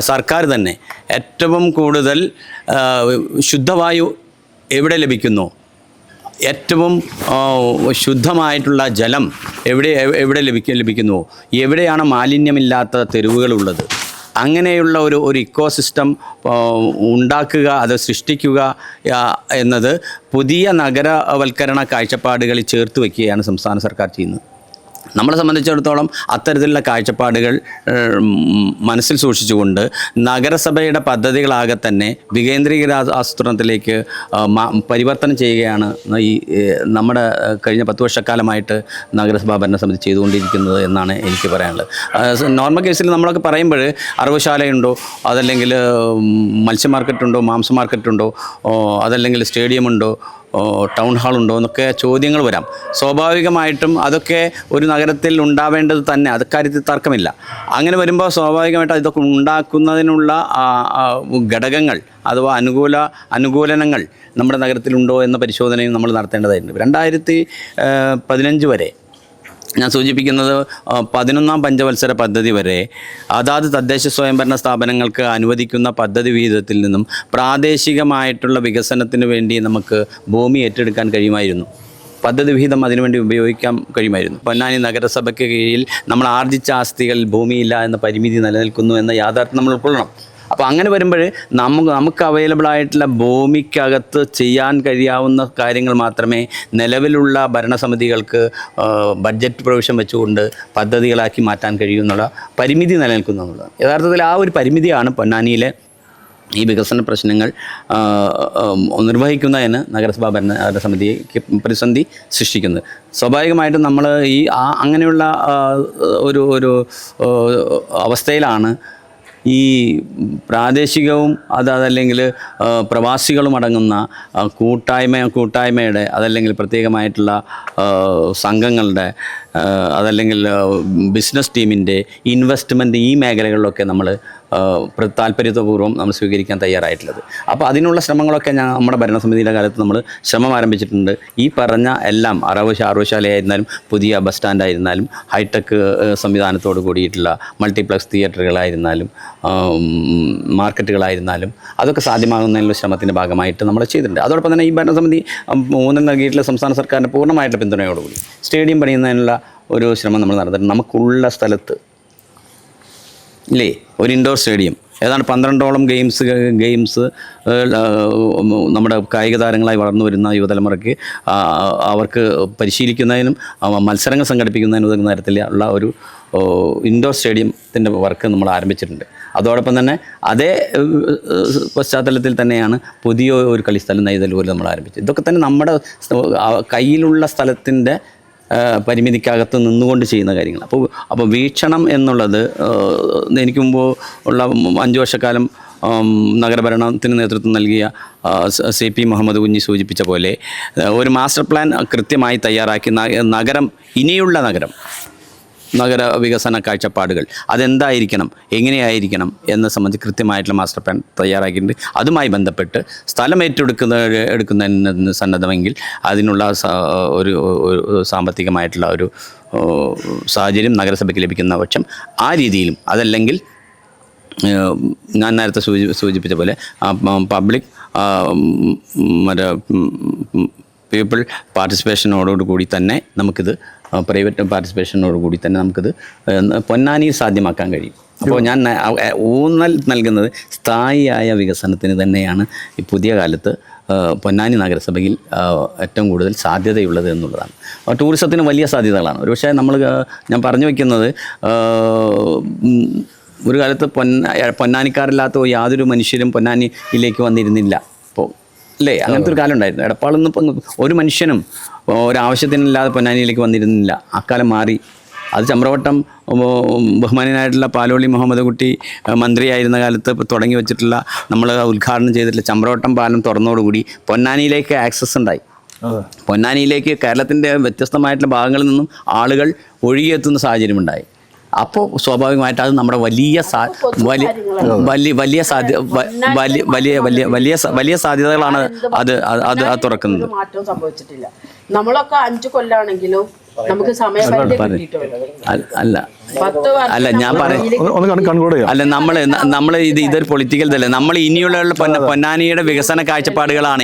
സർക്കാർ തന്നെ ഏറ്റവും കൂടുതൽ ശുദ്ധവായു എവിടെ ലഭിക്കുന്നു, ഏറ്റവും ശുദ്ധമായിട്ടുള്ള ജലം എവിടെ ലഭിക്കുന്നു, എവിടെയാണ് മാലിന്യമില്ലാത്ത തെരുവുകളുള്ളത്, അങ്ങനെയുള്ള ഒരു ഇക്കോസിസ്റ്റം ഉണ്ടാക്കുക, അത് സൃഷ്ടിക്കുക എന്നത് പുതിയ നഗരവൽക്കരണ കാഴ്ചപ്പാടുകളിൽ ചേർത്ത് വയ്ക്കുകയാണ് സംസ്ഥാന സർക്കാർ ചെയ്യുന്നത്. നമ്മളെ സംബന്ധിച്ചിടത്തോളം അത്തരത്തിലുള്ള കാഴ്ചപ്പാടുകൾ മനസ്സിൽ സൂക്ഷിച്ചുകൊണ്ട് നഗരസഭയുടെ പദ്ധതികളാകെ തന്നെ വികേന്ദ്രീകൃത ആസൂത്രണത്തിലേക്ക് പരിവർത്തനം ചെയ്യുകയാണ് ഈ നമ്മുടെ കഴിഞ്ഞ 10 വർഷക്കാലമായിട്ട് നഗരസഭാ ഭരണസമിതി ചെയ്തുകൊണ്ടിരിക്കുന്നത് എന്നാണ് എനിക്ക് പറയാനുള്ളത്. നോർമൽ കേസിൽ നമ്മളൊക്കെ പറയുമ്പോൾ അറവുശാലയുണ്ടോ, അതല്ലെങ്കിൽ മത്സ്യ മാർക്കറ്റുണ്ടോ, മാംസ മാർക്കറ്റുണ്ടോ, അതല്ലെങ്കിൽ സ്റ്റേഡിയമുണ്ടോ, ടൗൺ ഹാളുണ്ടോ എന്നൊക്കെ ചോദ്യങ്ങൾ വരാം. സ്വാഭാവികമായിട്ടും അതൊക്കെ ഒരു നഗരത്തിൽ ഉണ്ടാവേണ്ടത് തന്നെ, അക്കാര്യത്തിൽ തർക്കമില്ല. അങ്ങനെ വരുമ്പോൾ സ്വാഭാവികമായിട്ടും ഇതൊക്കെ ഉണ്ടാക്കുന്നതിനുള്ള ഘടകങ്ങൾ അഥവാ അനുകൂലനങ്ങൾ നമ്മുടെ നഗരത്തിലുണ്ടോ എന്ന പരിശോധനയും നമ്മൾ നടത്തേണ്ടതായിട്ടുണ്ട്. 2015 വരെ ഞാൻ സൂചിപ്പിക്കുന്നത് 11ാം പഞ്ചവത്സര പദ്ധതി വരെ അതാത് തദ്ദേശ സ്വയംഭരണ സ്ഥാപനങ്ങൾക്ക് അനുവദിക്കുന്ന പദ്ധതി വിഹിതത്തിൽ നിന്നും പ്രാദേശികമായിട്ടുള്ള വികസനത്തിന് വേണ്ടി നമുക്ക് ഭൂമി ഏറ്റെടുക്കാൻ കഴിയുമായിരുന്നു. പദ്ധതി വിഹിതം അതിനുവേണ്ടി ഉപയോഗിക്കാൻ കഴിയുമായിരുന്നു. പൊന്നാനി നഗരസഭയ്ക്ക് കീഴിൽ നമ്മൾ ആർജിച്ച ആസ്തികളിൽ ഭൂമിയില്ല എന്ന പരിമിതി നിലനിൽക്കുന്നു എന്ന യാഥാർത്ഥ്യം നമ്മൾ ഉൾക്കൊള്ളണം. അപ്പോൾ അങ്ങനെ വരുമ്പോൾ നമുക്ക് അവൈലബിൾ ആയിട്ടുള്ള ഭൂമിക്കകത്ത് ചെയ്യാൻ കഴിയാവുന്ന കാര്യങ്ങൾ മാത്രമേ നിലവിലുള്ള ഭരണസമിതികൾക്ക് ബഡ്ജറ്റ് പ്രൊവിഷൻ വെച്ചുകൊണ്ട് പദ്ധതികളാക്കി മാറ്റാൻ കഴിയുമെന്നുള്ള പരിമിതി നിലനിൽക്കുന്നു എന്നുള്ളത്. യഥാർത്ഥത്തിൽ ആ ഒരു പരിമിതിയാണ് പൊന്നാനിയിലെ ഈ വികസന പ്രശ്നങ്ങൾ നിർവഹിക്കുന്നതിന് നഗരസഭാ ഭരണസമിതിക്ക് പ്രതിസന്ധി സൃഷ്ടിക്കുന്നത്. സ്വാഭാവികമായിട്ടും നമ്മൾ ഈ അങ്ങനെയുള്ള ഒരു അവസ്ഥയിലാണ് ഈ പ്രാദേശികവും അതല്ലെങ്കിൽ പ്രവാസികളും അടങ്ങുന്ന കൂട്ടായ്മയുടെ അതല്ലെങ്കിൽ പ്രത്യേകമായിട്ടുള്ള സംഘങ്ങളുടെ അതല്ലെങ്കിൽ ബിസിനസ് ടീമിൻ്റെ ഇൻവെസ്റ്റ്മെൻറ്റ് ഈ മേഖലകളിലൊക്കെ നമ്മൾ താല്പര്യപൂർവ്വം നമ്മൾ സ്വീകരിക്കാൻ തയ്യാറായിട്ടുള്ളത്. അപ്പോൾ അതിനുള്ള ശ്രമങ്ങളൊക്കെ നമ്മുടെ ഭരണസമിതിയുടെ കാലത്ത് നമ്മൾ ശ്രമം ആരംഭിച്ചിട്ടുണ്ട്. ഈ പറഞ്ഞ എല്ലാം അറവുശാലയായിരുന്നാലും പുതിയ ബസ് സ്റ്റാൻഡായിരുന്നാലും ഹൈടെക് സംവിധാനത്തോട് കൂടിയിട്ടുള്ള മൾട്ടിപ്ലക്സ് തിയേറ്ററുകളായിരുന്നാലും മാർക്കറ്റുകളായിരുന്നാലും അതൊക്കെ സാധ്യമാകുന്നതിനുള്ള ശ്രമത്തിൻ്റെ ഭാഗമായിട്ട് നമ്മൾ ചെയ്തിട്ടുണ്ട്. അതോടൊപ്പം തന്നെ ഈ ഭരണസമിതി ഊന്നൽ നൽകിയിട്ടുള്ള സംസ്ഥാന സർക്കാരിൻ്റെ പൂർണ്ണമായിട്ടുള്ള പിന്തുണയോടുകൂടി സ്റ്റേഡിയം പണിയുന്നതിനുള്ള ഒരു ശ്രമം നമ്മൾ നടത്തിയിട്ടുണ്ട്. നമുക്കുള്ള സ്ഥലത്ത് ഇല്ലേ ഒരു ഇൻഡോർ സ്റ്റേഡിയം ഏതാണ്ട് 12ഓളം ഗെയിംസ് നമ്മുടെ കായിക താരങ്ങളായി വളർന്നു വരുന്ന യുവതലമുറയ്ക്ക് അവർക്ക് പരിശീലിക്കുന്നതിനും മത്സരങ്ങൾ സംഘടിപ്പിക്കുന്നതിനും ഉതകുന്ന തരത്തിലുള്ള ഒരു ഇൻഡോർ സ്റ്റേഡിയത്തിൻ്റെ വർക്ക് നമ്മൾ ആരംഭിച്ചിട്ടുണ്ട്. അതോടൊപ്പം തന്നെ അതേ പശ്ചാത്തലത്തിൽ തന്നെയാണ് പുതിയ ഒരു കളിസ്ഥലം നെയ്തൽ പോലും നമ്മൾ ആരംഭിച്ചത്. ഇതൊക്കെ തന്നെ നമ്മുടെ കയ്യിലുള്ള സ്ഥലത്തിൻ്റെ പരിമിതിക്കകത്ത് നിന്നുകൊണ്ട് ചെയ്യുന്ന കാര്യങ്ങൾ. അപ്പോൾ വീക്ഷണം എന്നുള്ളത് എനിക്ക് മുമ്പ് ഉള്ള 5 വർഷക്കാലം നഗരഭരണത്തിന് നേതൃത്വം നൽകിയ CP മുഹമ്മദ് കുഞ്ഞി സൂചിപ്പിച്ച പോലെ ഒരു മാസ്റ്റർ പ്ലാൻ കൃത്യമായി തയ്യാറാക്കി ഇനിയുള്ള നഗര വികസന കാഴ്ചപ്പാടുകൾ അതെന്തായിരിക്കണം, എങ്ങനെയായിരിക്കണം എന്നെ സംബന്ധിച്ച് കൃത്യമായിട്ടുള്ള മാസ്റ്റർ പ്ലാൻ തയ്യാറാക്കിയിട്ടുണ്ട്. അതുമായി ബന്ധപ്പെട്ട് സ്ഥലം എടുക്കുന്നതിന് സന്നദ്ധമെങ്കിൽ അതിനുള്ള ഒരു സാമ്പത്തികമായിട്ടുള്ള ഒരു സാഹചര്യം നഗരസഭയ്ക്ക് ലഭിക്കുന്ന പക്ഷം ആ രീതിയിലും, അതല്ലെങ്കിൽ ഞാൻ നേരത്തെ സൂചിപ്പിച്ച പോലെ പബ്ലിക് പീപ്പിൾ പാർട്ടിസിപ്പേഷനോടുകൂടി തന്നെ നമുക്കിത് പ്രൈവറ്റ് പാർട്ടിസിപ്പേഷനോടുകൂടി തന്നെ നമുക്കിത് പൊന്നാനിയിൽ സാധ്യമാക്കാൻ കഴിയും. അപ്പോൾ ഞാൻ ഊന്നൽ നൽകുന്നത് സ്ഥായിയായ വികസനത്തിന് തന്നെയാണ് ഈ പുതിയ കാലത്ത് പൊന്നാനി നഗരസഭയിൽ ഏറ്റവും കൂടുതൽ സാധ്യതയുള്ളത് എന്നുള്ളതാണ്. ടൂറിസത്തിന് വലിയ സാധ്യതകളാണ്. ഒരുപക്ഷെ ഞാൻ പറഞ്ഞു വയ്ക്കുന്നത് ഒരു കാലത്ത് പൊന്നാനിക്കാരില്ലാത്ത യാതൊരു മനുഷ്യരും പൊന്നാനിയിലേക്ക് വന്നിരുന്നില്ല. അപ്പോൾ അല്ലേ, അങ്ങനത്തെ ഒരു കാലം ഉണ്ടായിരുന്നു. എടപ്പാളൊന്നും ഇപ്പം ഒരു മനുഷ്യനും ഒരാവശ്യത്തിനില്ലാതെ പൊന്നാനിയിലേക്ക് വന്നിരുന്നില്ല. അക്കാലം മാറി. അത് ചമ്രവട്ടം ബഹുമാനനായിട്ടുള്ള പാലോളി മുഹമ്മദ് കുട്ടി മന്ത്രിയായിരുന്ന കാലത്ത് തുടങ്ങി വെച്ചിട്ടുള്ള നമ്മൾ ഉദ്ഘാടനം ചെയ്തിട്ടുള്ള ചമ്രവട്ടം പാലം തുറന്നതോടുകൂടി പൊന്നാനിയിലേക്ക് ആക്സസ് ഉണ്ടായി. പൊന്നാനിയിലേക്ക് കേരളത്തിൻ്റെ വ്യത്യസ്തമായിട്ടുള്ള ഭാഗങ്ങളിൽ നിന്നും ആളുകൾ ഒഴുകിയെത്തുന്ന സാഹചര്യമുണ്ടായി. അപ്പോൾ സ്വാഭാവികമായിട്ട് അത് നമ്മുടെ വലിയ സാധ്യതകളാണ് അത് തുറക്കുന്നത്. മാറ്റം സംഭവിച്ചിട്ടില്ല. നമ്മളൊക്കെ 5 കൊല്ലാണെങ്കിലും നമുക്ക് സമയപരിധി അല്ല ഞാൻ അല്ല നമ്മൾ ഇതൊരു പൊളിറ്റിക്കൽ ഇതല്ല. നമ്മൾ ഇനിയുള്ള പൊന്നാനിയുടെ വികസന കാഴ്ചപ്പാടുകളാണ്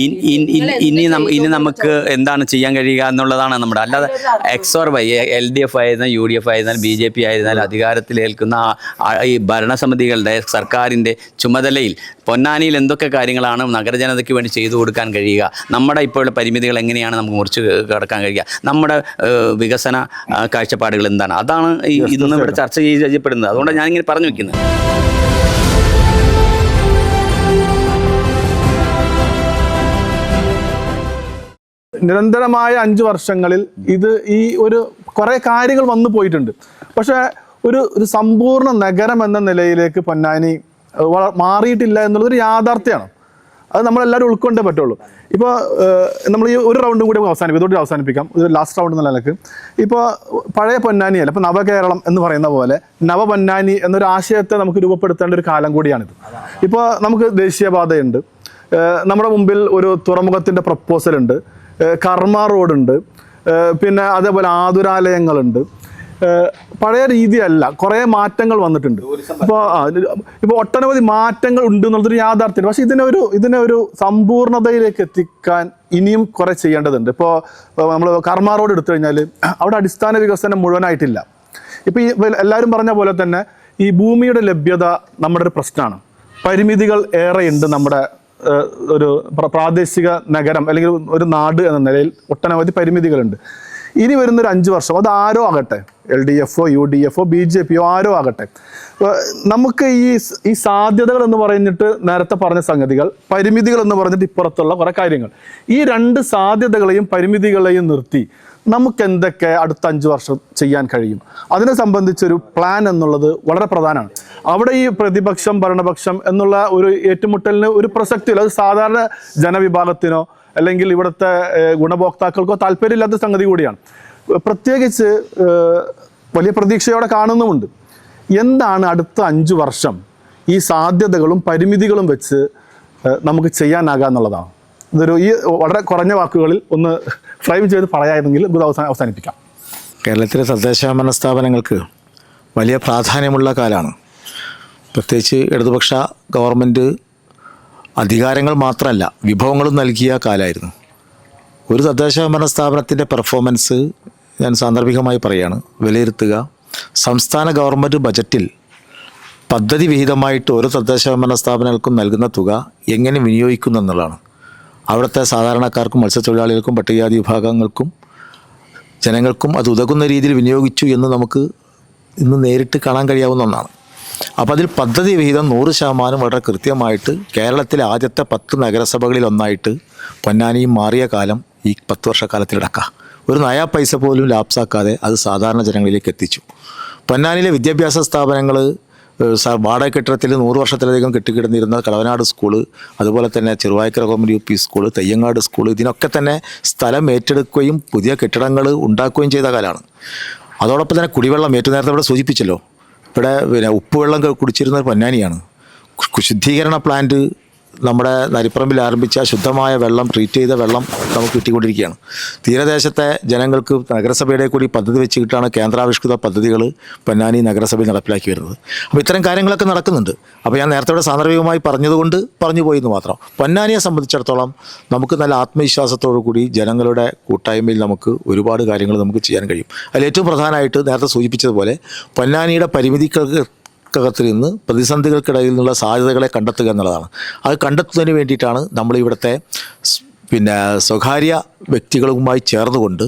ഇനി നമുക്ക് എന്താണ് ചെയ്യാൻ കഴിയുക എന്നുള്ളതാണ് നമ്മുടെ. അല്ലാതെ XOR-Y LDF ആയിരുന്നാൽ UDF ആയിരുന്നാലും BJP ആയിരുന്നാലും അധികാരത്തിലേൽക്കുന്ന ഈ ഭരണസമിതികളുടെ സർക്കാരിൻ്റെ ചുമതലയിൽ പൊന്നാനിയിൽ എന്തൊക്കെ കാര്യങ്ങളാണ് നഗരജനതയ്ക്ക് വേണ്ടി ചെയ്തു കൊടുക്കാൻ കഴിയുക, നമ്മുടെ ഇപ്പോഴുള്ള പരിമിതികൾ എങ്ങനെയാണ് നമുക്ക് മുറിച്ച് കടക്കാൻ കഴിയുക, നമ്മുടെ വികസന കാഴ്ചപ്പാടുകൾ എന്താണ്? അതാണ് ഇന്ന് ഇവിടെ ചർച്ച ചെയ്യപ്പെടുന്നത്. അതുകൊണ്ടാണ് ഞാനിങ്ങനെ പറഞ്ഞു വെക്കുന്നത്. നിരന്തരമായ 5 വർഷങ്ങളിൽ ഈ ഒരു കുറേ കാര്യങ്ങൾ വന്നു പോയിട്ടുണ്ട്. പക്ഷേ ഒരു സമ്പൂർണ്ണ നഗരം എന്ന നിലയിലേക്ക് പൊന്നാനി മാറിയിട്ടില്ല എന്നുള്ളതൊരു യാഥാർത്ഥ്യമാണ്. അത് നമ്മളെല്ലാവരും ഉൾക്കൊണ്ടേ പറ്റുള്ളൂ. ഇപ്പോൾ നമ്മൾ ഈ ഒരു റൗണ്ടും കൂടി ഇതോടെ അവസാനിപ്പിക്കാം. ഒരു ലാസ്റ്റ് റൗണ്ട് എന്ന നിലക്ക് ഇപ്പോൾ പഴയ പൊന്നാനിയല്ല, ഇപ്പോൾ നവകേരളം എന്ന് പറയുന്ന പോലെ നവപൊന്നാനി എന്നൊരു ആശയത്തെ നമുക്ക് രൂപപ്പെടുത്തേണ്ട ഒരു കാലം കൂടിയാണിത്. ഇപ്പോൾ നമുക്ക് ദേശീയപാതയുണ്ട്, നമ്മുടെ മുമ്പിൽ ഒരു തുറമുഖത്തിൻ്റെ പ്രപ്പോസൽ ഉണ്ട്, കർമ്മ റോഡുണ്ട്, പിന്നെ അതേപോലെ ആതുരാലയങ്ങളുണ്ട്. പഴയ രീതിയല്ല, കുറേ മാറ്റങ്ങൾ വന്നിട്ടുണ്ട്. ഇപ്പോൾ ഒട്ടനവധി മാറ്റങ്ങൾ ഉണ്ട് എന്നുള്ളതൊരു യാഥാർത്ഥ്യം. പക്ഷെ ഇതിനെ ഒരു സമ്പൂർണതയിലേക്ക് എത്തിക്കാൻ ഇനിയും കുറേ ചെയ്യേണ്ടതുണ്ട്. ഇപ്പോൾ നമ്മൾ കർമ്മ റോഡ് എടുത്തു കഴിഞ്ഞാൽ അവിടെ അടിസ്ഥാന വികസനം മുഴുവനായിട്ടില്ല. ഇപ്പോൾ എല്ലാവരും പറഞ്ഞ പോലെ തന്നെ ഈ ഭൂമിയുടെ ലഭ്യത നമ്മുടെ ഒരു പ്രശ്നമാണ്. പരിമിതികൾ ഏറെയുണ്ട് നമ്മുടെ ഒരു പ്രാദേശിക നഗരം അല്ലെങ്കിൽ ഒരു നാട് എന്ന നിലയിൽ ഒട്ടനവധി പരിമിതികളുണ്ട്. ഇനി വരുന്നൊരു 5 വർഷം അത് ആരോ ആകട്ടെ, LDFോ UDFോ BJPയോ ആരോ ആകട്ടെ, നമുക്ക് ഈ സാധ്യതകൾ എന്ന് പറഞ്ഞിട്ട് നേരത്തെ പറഞ്ഞ സംഗതികൾ, പരിമിതികൾ എന്ന് പറഞ്ഞിട്ട് ഇപ്പുറത്തുള്ള കുറേ കാര്യങ്ങൾ, ഈ 2 സാധ്യതകളെയും പരിമിതികളെയും നിർത്തി നമുക്ക് എന്തൊക്കെ അടുത്ത 5 വർഷം ചെയ്യാൻ കഴിയും, അതിനെ സംബന്ധിച്ചൊരു പ്ലാൻ എന്നുള്ളത് വളരെ പ്രധാനമാണ്. അവിടെ ഈ പ്രതിപക്ഷം ഭരണപക്ഷം എന്നുള്ള ഒരു ഏറ്റുമുട്ടലിന് ഒരു പ്രസക്തിയില്ല. അത് സാധാരണ ജനവിഭാഗത്തിനോ അല്ലെങ്കിൽ ഇവിടുത്തെ ഗുണഭോക്താക്കൾക്കോ താല്പര്യമില്ലാത്ത സംഗതി കൂടിയാണ്. പ്രത്യേകിച്ച് വലിയ പ്രതീക്ഷയോടെ കാണുന്നുമുണ്ട്. എന്താണ് അടുത്ത 5 വർഷം ഈ സാധ്യതകളും പരിമിതികളും വെച്ച് നമുക്ക് ചെയ്യാനാകുക എന്നുള്ളതാണ്. ഈ വളരെ കുറഞ്ഞ വാക്കുകളിൽ ഒന്ന് ഫ്രെയിം ചെയ്ത് പറയാമെങ്കിൽ ഇത് അവസാനിപ്പിക്കാം. കേരളത്തിലെ തദ്ദേശഭരണ സ്ഥാപനങ്ങൾക്ക് വലിയ പ്രാധാന്യമുള്ള കാലമാണ്. പ്രത്യേകിച്ച് ഇടതുപക്ഷ ഗവൺമെൻറ് അധികാരങ്ങൾ മാത്രമല്ല വിഭവങ്ങളും നൽകിയ കാലമായിരുന്നു. ഒരു തദ്ദേശഭരണ സ്ഥാപനത്തിൻ്റെ പെർഫോമൻസ് ഞാൻ സാന്ദർഭികമായി പറയുകയാണ്, വിലയിരുത്തുക. സംസ്ഥാന ഗവൺമെൻറ് ബജറ്റിൽ പദ്ധതി വിഹിതമായിട്ട് ഓരോ തദ്ദേശഭരണ സ്ഥാപനങ്ങൾക്കും നൽകുന്ന തുക എങ്ങനെ വിനിയോഗിക്കുന്നു എന്നുള്ളതാണ്. അവിടുത്തെ സാധാരണക്കാർക്കും മത്സ്യത്തൊഴിലാളികൾക്കും പട്ടികജാതി വിഭാഗങ്ങൾക്കും ജനങ്ങൾക്കും അത് ഉതകുന്ന രീതിയിൽ വിനിയോഗിച്ചു എന്ന് നമുക്ക് ഇന്ന് നേരിട്ട് കാണാൻ കഴിയാവുന്ന ഒന്നാണ്. അപ്പോൾ അതിൽ പദ്ധതി വിഹിതം 100% വളരെ കൃത്യമായിട്ട് കേരളത്തിലെ ആദ്യത്തെ 10 നഗരസഭകളിൽ ഒന്നായിട്ട് പൊന്നാനിയും മാറിയ കാലം ഈ 10 വർഷക്കാലത്തിലടക്കാം. ഒരു നയാ പൈസ പോലും ലാപ്സാക്കാതെ അത് സാധാരണ ജനങ്ങളിലേക്ക് എത്തിച്ചു. പൊന്നാനിയിലെ വിദ്യാഭ്യാസ സ്ഥാപനങ്ങൾ വാടക കെട്ടിടത്തിൽ 100 വർഷത്തിലധികം കെട്ടിക്കിടന്നിരുന്ന കളവനാട് സ്കൂള്, അതുപോലെ തന്നെ Cheruvaikkara government UP school, Theyyangad school, ഇതിനൊക്കെ തന്നെ സ്ഥലം ഏറ്റെടുക്കുകയും പുതിയ കെട്ടിടങ്ങൾ ഉണ്ടാക്കുകയും ചെയ്ത കാലമാണ്. അതോടൊപ്പം തന്നെ കുടിവെള്ളം നേരത്തെ ഇവിടെ സൂചിപ്പിച്ചല്ലോ, ഇവിടെ ഉപ്പുവെള്ളം കുടിച്ചിരുന്നത് പൊന്നാനിയാണ്. ശുദ്ധീകരണ പ്ലാന്റ് നമ്മുടെ നരിപ്പറമ്പിൽ ആരംഭിച്ച ശുദ്ധമായ വെള്ളം, ട്രീറ്റ് ചെയ്ത വെള്ളം നമുക്ക് കിട്ടിക്കൊണ്ടിരിക്കുകയാണ്. തീരദേശത്തെ ജനങ്ങൾക്ക് നഗരസഭയുടെ കൂടി പദ്ധതി വെച്ചിട്ടാണ് കേന്ദ്രാവിഷ്കൃത പദ്ധതികൾ പൊന്നാനി നഗരസഭയിൽ നടപ്പിലാക്കി വരുന്നത്. അപ്പോൾ ഇത്തരം കാര്യങ്ങളൊക്കെ നടക്കുന്നുണ്ട്. അപ്പോൾ ഞാൻ നേരത്തെ ഇവിടെ സാന്ദർഭികമായി പറഞ്ഞതുകൊണ്ട് പറഞ്ഞു പോയെന്ന് മാത്രം. പൊന്നാനിയെ സംബന്ധിച്ചിടത്തോളം നമുക്ക് നല്ല ആത്മവിശ്വാസത്തോടു കൂടി ജനങ്ങളുടെ കൂട്ടായ്മയിൽ നമുക്ക് ഒരുപാട് കാര്യങ്ങൾ നമുക്ക് ചെയ്യാൻ കഴിയും. അതിൽ ഏറ്റവും പ്രധാനമായിട്ട് നേരത്തെ സൂചിപ്പിച്ചതുപോലെ പൊന്നാനിയുടെ പരിമിതികൾക്ക് ത്തിൽ നിന്ന് പ്രതിസന്ധികൾക്കിടയിൽ നിന്നുള്ള സാധ്യതകളെ കണ്ടെത്തുക എന്നുള്ളതാണ്. അത് കണ്ടെത്തുന്നതിന് വേണ്ടിയിട്ടാണ് നമ്മളിവിടുത്തെ സ്വകാര്യ വ്യക്തികളുമായി ചേർന്നുകൊണ്ട്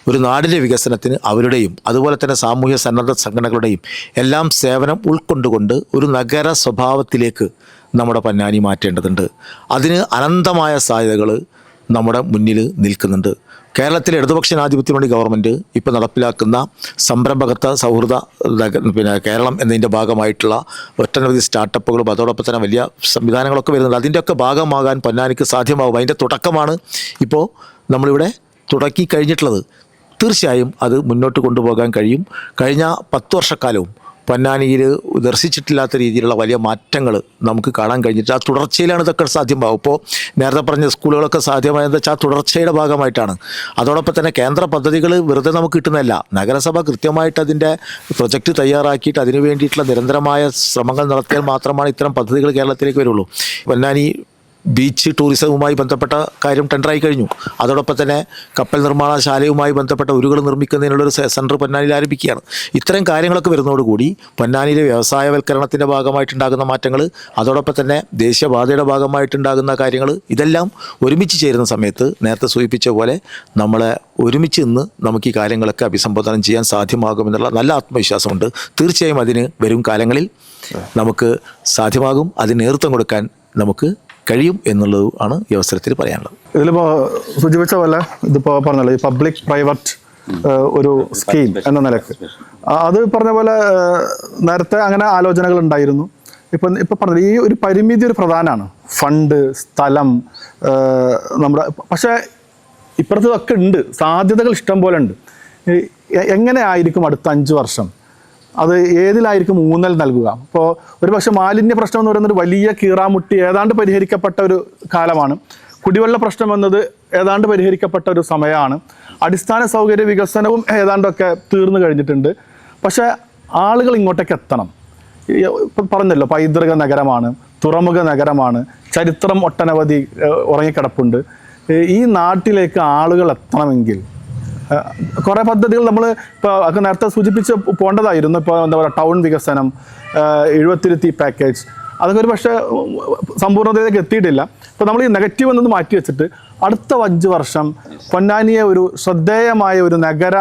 ഒരു നാടിൻ്റെ വികസനത്തിന് അവരുടെയും അതുപോലെ തന്നെ സാമൂഹ്യ സന്നദ്ധ സംഘടനകളുടെയും എല്ലാം സേവനം ഉൾക്കൊണ്ടുകൊണ്ട് ഒരു നഗര സ്വഭാവത്തിലേക്ക് നമ്മുടെ പൊന്നാനി മാറ്റേണ്ടതുണ്ട്. അതിന് അനന്തമായ സാധ്യതകൾ നമ്മുടെ മുന്നിൽ നിൽക്കുന്നുണ്ട്. കേരളത്തിലെ ഇടതുപക്ഷ ജനാധിപത്യ മുന്നണി ഗവൺമെൻറ് ഇപ്പോൾ നടപ്പിലാക്കുന്ന സംരംഭകത്വ സൗഹൃദ കേരളം എന്നതിൻ്റെ ഭാഗമായിട്ടുള്ള ഒട്ടനവധി സ്റ്റാർട്ടപ്പുകളും അതോടൊപ്പം തന്നെ വലിയ സംവിധാനങ്ങളൊക്കെ വരുന്നുണ്ട്. അതിൻ്റെയൊക്കെ ഭാഗമാകാൻ പൊന്നാനിക്ക് സാധ്യമാകും. അതിൻ്റെ തുടക്കമാണ് ഇപ്പോൾ നമ്മളിവിടെ തുടക്കി കഴിഞ്ഞിട്ടുള്ളത്. തീർച്ചയായും അത് മുന്നോട്ട് കൊണ്ടുപോകാൻ കഴിയും. കഴിഞ്ഞ 10 വർഷക്കാലവും പൊന്നാനിയിൽ ദർശിച്ചിട്ടില്ലാത്ത രീതിയിലുള്ള വലിയ മാറ്റങ്ങൾ നമുക്ക് കാണാൻ കഴിഞ്ഞിട്ട് ആ തുടർച്ചയിലാണ് ഇതൊക്കെ സാധ്യമാകും. ഇപ്പോൾ നേരത്തെ പറഞ്ഞ സ്കൂളുകളൊക്കെ സാധ്യമായെന്ന് വെച്ചാൽ ആ തുടർച്ചയുടെ ഭാഗമായിട്ടാണ്. അതോടൊപ്പം തന്നെ കേന്ദ്ര പദ്ധതികൾ വെറുതെ നമുക്ക് കിട്ടുന്നതല്ല. നഗരസഭ കൃത്യമായിട്ട് അതിൻ്റെ പ്രൊജക്റ്റ് തയ്യാറാക്കിയിട്ട് അതിനു വേണ്ടിയിട്ടുള്ള നിരന്തരമായ ശ്രമങ്ങൾ നടത്തിയാൽ മാത്രമാണ് ഇത്തരം പദ്ധതികൾ കേരളത്തിലേക്ക് വരുള്ളൂ. പൊന്നാനി ബീച്ച് ടൂറിസവുമായി ബന്ധപ്പെട്ട കാര്യം ടെൻഡറായി കഴിഞ്ഞു. അതോടൊപ്പം തന്നെ കപ്പൽ നിർമ്മാണശാലയുമായി ബന്ധപ്പെട്ട ഉരുകൾ നിർമ്മിക്കുന്നതിനുള്ളൊരു സെൻറ്റർ പൊന്നാനിയിൽ ആരംഭിക്കുകയാണ്. ഇത്തരം കാര്യങ്ങളൊക്കെ വരുന്നതോടുകൂടി പൊന്നാനിയിലെ വ്യവസായവൽക്കരണത്തിൻ്റെ ഭാഗമായിട്ടുണ്ടാകുന്ന മാറ്റങ്ങൾ, അതോടൊപ്പം തന്നെ ദേശീയപാതയുടെ ഭാഗമായിട്ടുണ്ടാകുന്ന കാര്യങ്ങൾ, ഇതെല്ലാം ഒരുമിച്ച് ചേരുന്ന സമയത്ത് നേരത്തെ സൂചിപ്പിച്ച പോലെ നമ്മളെ ഒരുമിച്ച് നിന്ന് നമുക്ക് ഈ കാര്യങ്ങളൊക്കെ അഭിസംബോധന ചെയ്യാൻ സാധ്യമാകുമെന്നുള്ള നല്ല ആത്മവിശ്വാസമുണ്ട്. തീർച്ചയായും അതിന് വരും കാലങ്ങളിൽ നമുക്ക് സാധ്യമാകും. അതിന് നേതൃത്വം കൊടുക്കാൻ നമുക്ക് കഴിയും എന്നുള്ളത് ആണ് ഈ അവസരത്തിൽ പറയാനുള്ളത്. ഇതിലിപ്പോൾ സൂചിപ്പിച്ച പോലെ ഇതിപ്പോൾ പറഞ്ഞല്ലോ ഈ പബ്ലിക് പ്രൈവറ്റ് ഒരു സ്കീം എന്ന നിലക്ക് അത് പറഞ്ഞ പോലെ നേരത്തെ അങ്ങനെ ആലോചനകൾ ഉണ്ടായിരുന്നു. ഇപ്പം പറഞ്ഞത് ഈ ഒരു പരിമിതി ഒരു പ്രധാനമാണ്. ഫണ്ട്, സ്ഥലം, നമ്മുടെ പക്ഷേ ഇപ്പുറത്തതൊക്കെ ഉണ്ട്, സാധ്യതകൾ ഇഷ്ടം പോലെ ഉണ്ട്. എങ്ങനെ ആയിരിക്കും അടുത്ത 5 വർഷം? അത് ഏതിലായിരിക്കും ഊന്നൽ നൽകുക? ഇപ്പോൾ ഒരു പക്ഷേ മാലിന്യ പ്രശ്നം എന്ന് പറയുന്നത് വലിയ കീറാമുട്ടി ഏതാണ്ട് പരിഹരിക്കപ്പെട്ട ഒരു കാലമാണ്. കുടിവെള്ള പ്രശ്നം എന്നത് ഏതാണ്ട് പരിഹരിക്കപ്പെട്ട ഒരു സമയമാണ്. അടിസ്ഥാന സൗകര്യ വികസനവും ഏതാണ്ടൊക്കെ തീർന്നു കഴിഞ്ഞിട്ടുണ്ട്. പക്ഷേ ആളുകൾ ഇങ്ങോട്ടേക്ക് എത്തണം. ഇപ്പം പറഞ്ഞല്ലോ, പൈതൃക നഗരമാണ്, തുറമുഖ നഗരമാണ്, ചരിത്രം ഒട്ടനവധി ഉറങ്ങിക്കിടപ്പുണ്ട്. ഈ നാട്ടിലേക്ക് ആളുകൾ എത്തണമെങ്കിൽ കുറേ പദ്ധതികൾ നമ്മൾ ഇപ്പോൾ നേരത്തെ സൂചിപ്പിച്ച് പോകേണ്ടതായിരുന്നു. ഇപ്പോൾ എന്താ പറയുക, ടൗൺ വികസനം, 70 പാക്കേജ്, അതൊക്കെ ഒരു പക്ഷേ സമ്പൂർണ്ണതയിലേക്ക് എത്തിയിട്ടില്ല. ഇപ്പോൾ നമ്മൾ ഈ നെഗറ്റീവ് എന്നത് മാറ്റി വെച്ചിട്ട് അടുത്ത 5 വർഷം പൊന്നാനിയെ ഒരു ശ്രദ്ധേയമായ ഒരു നഗര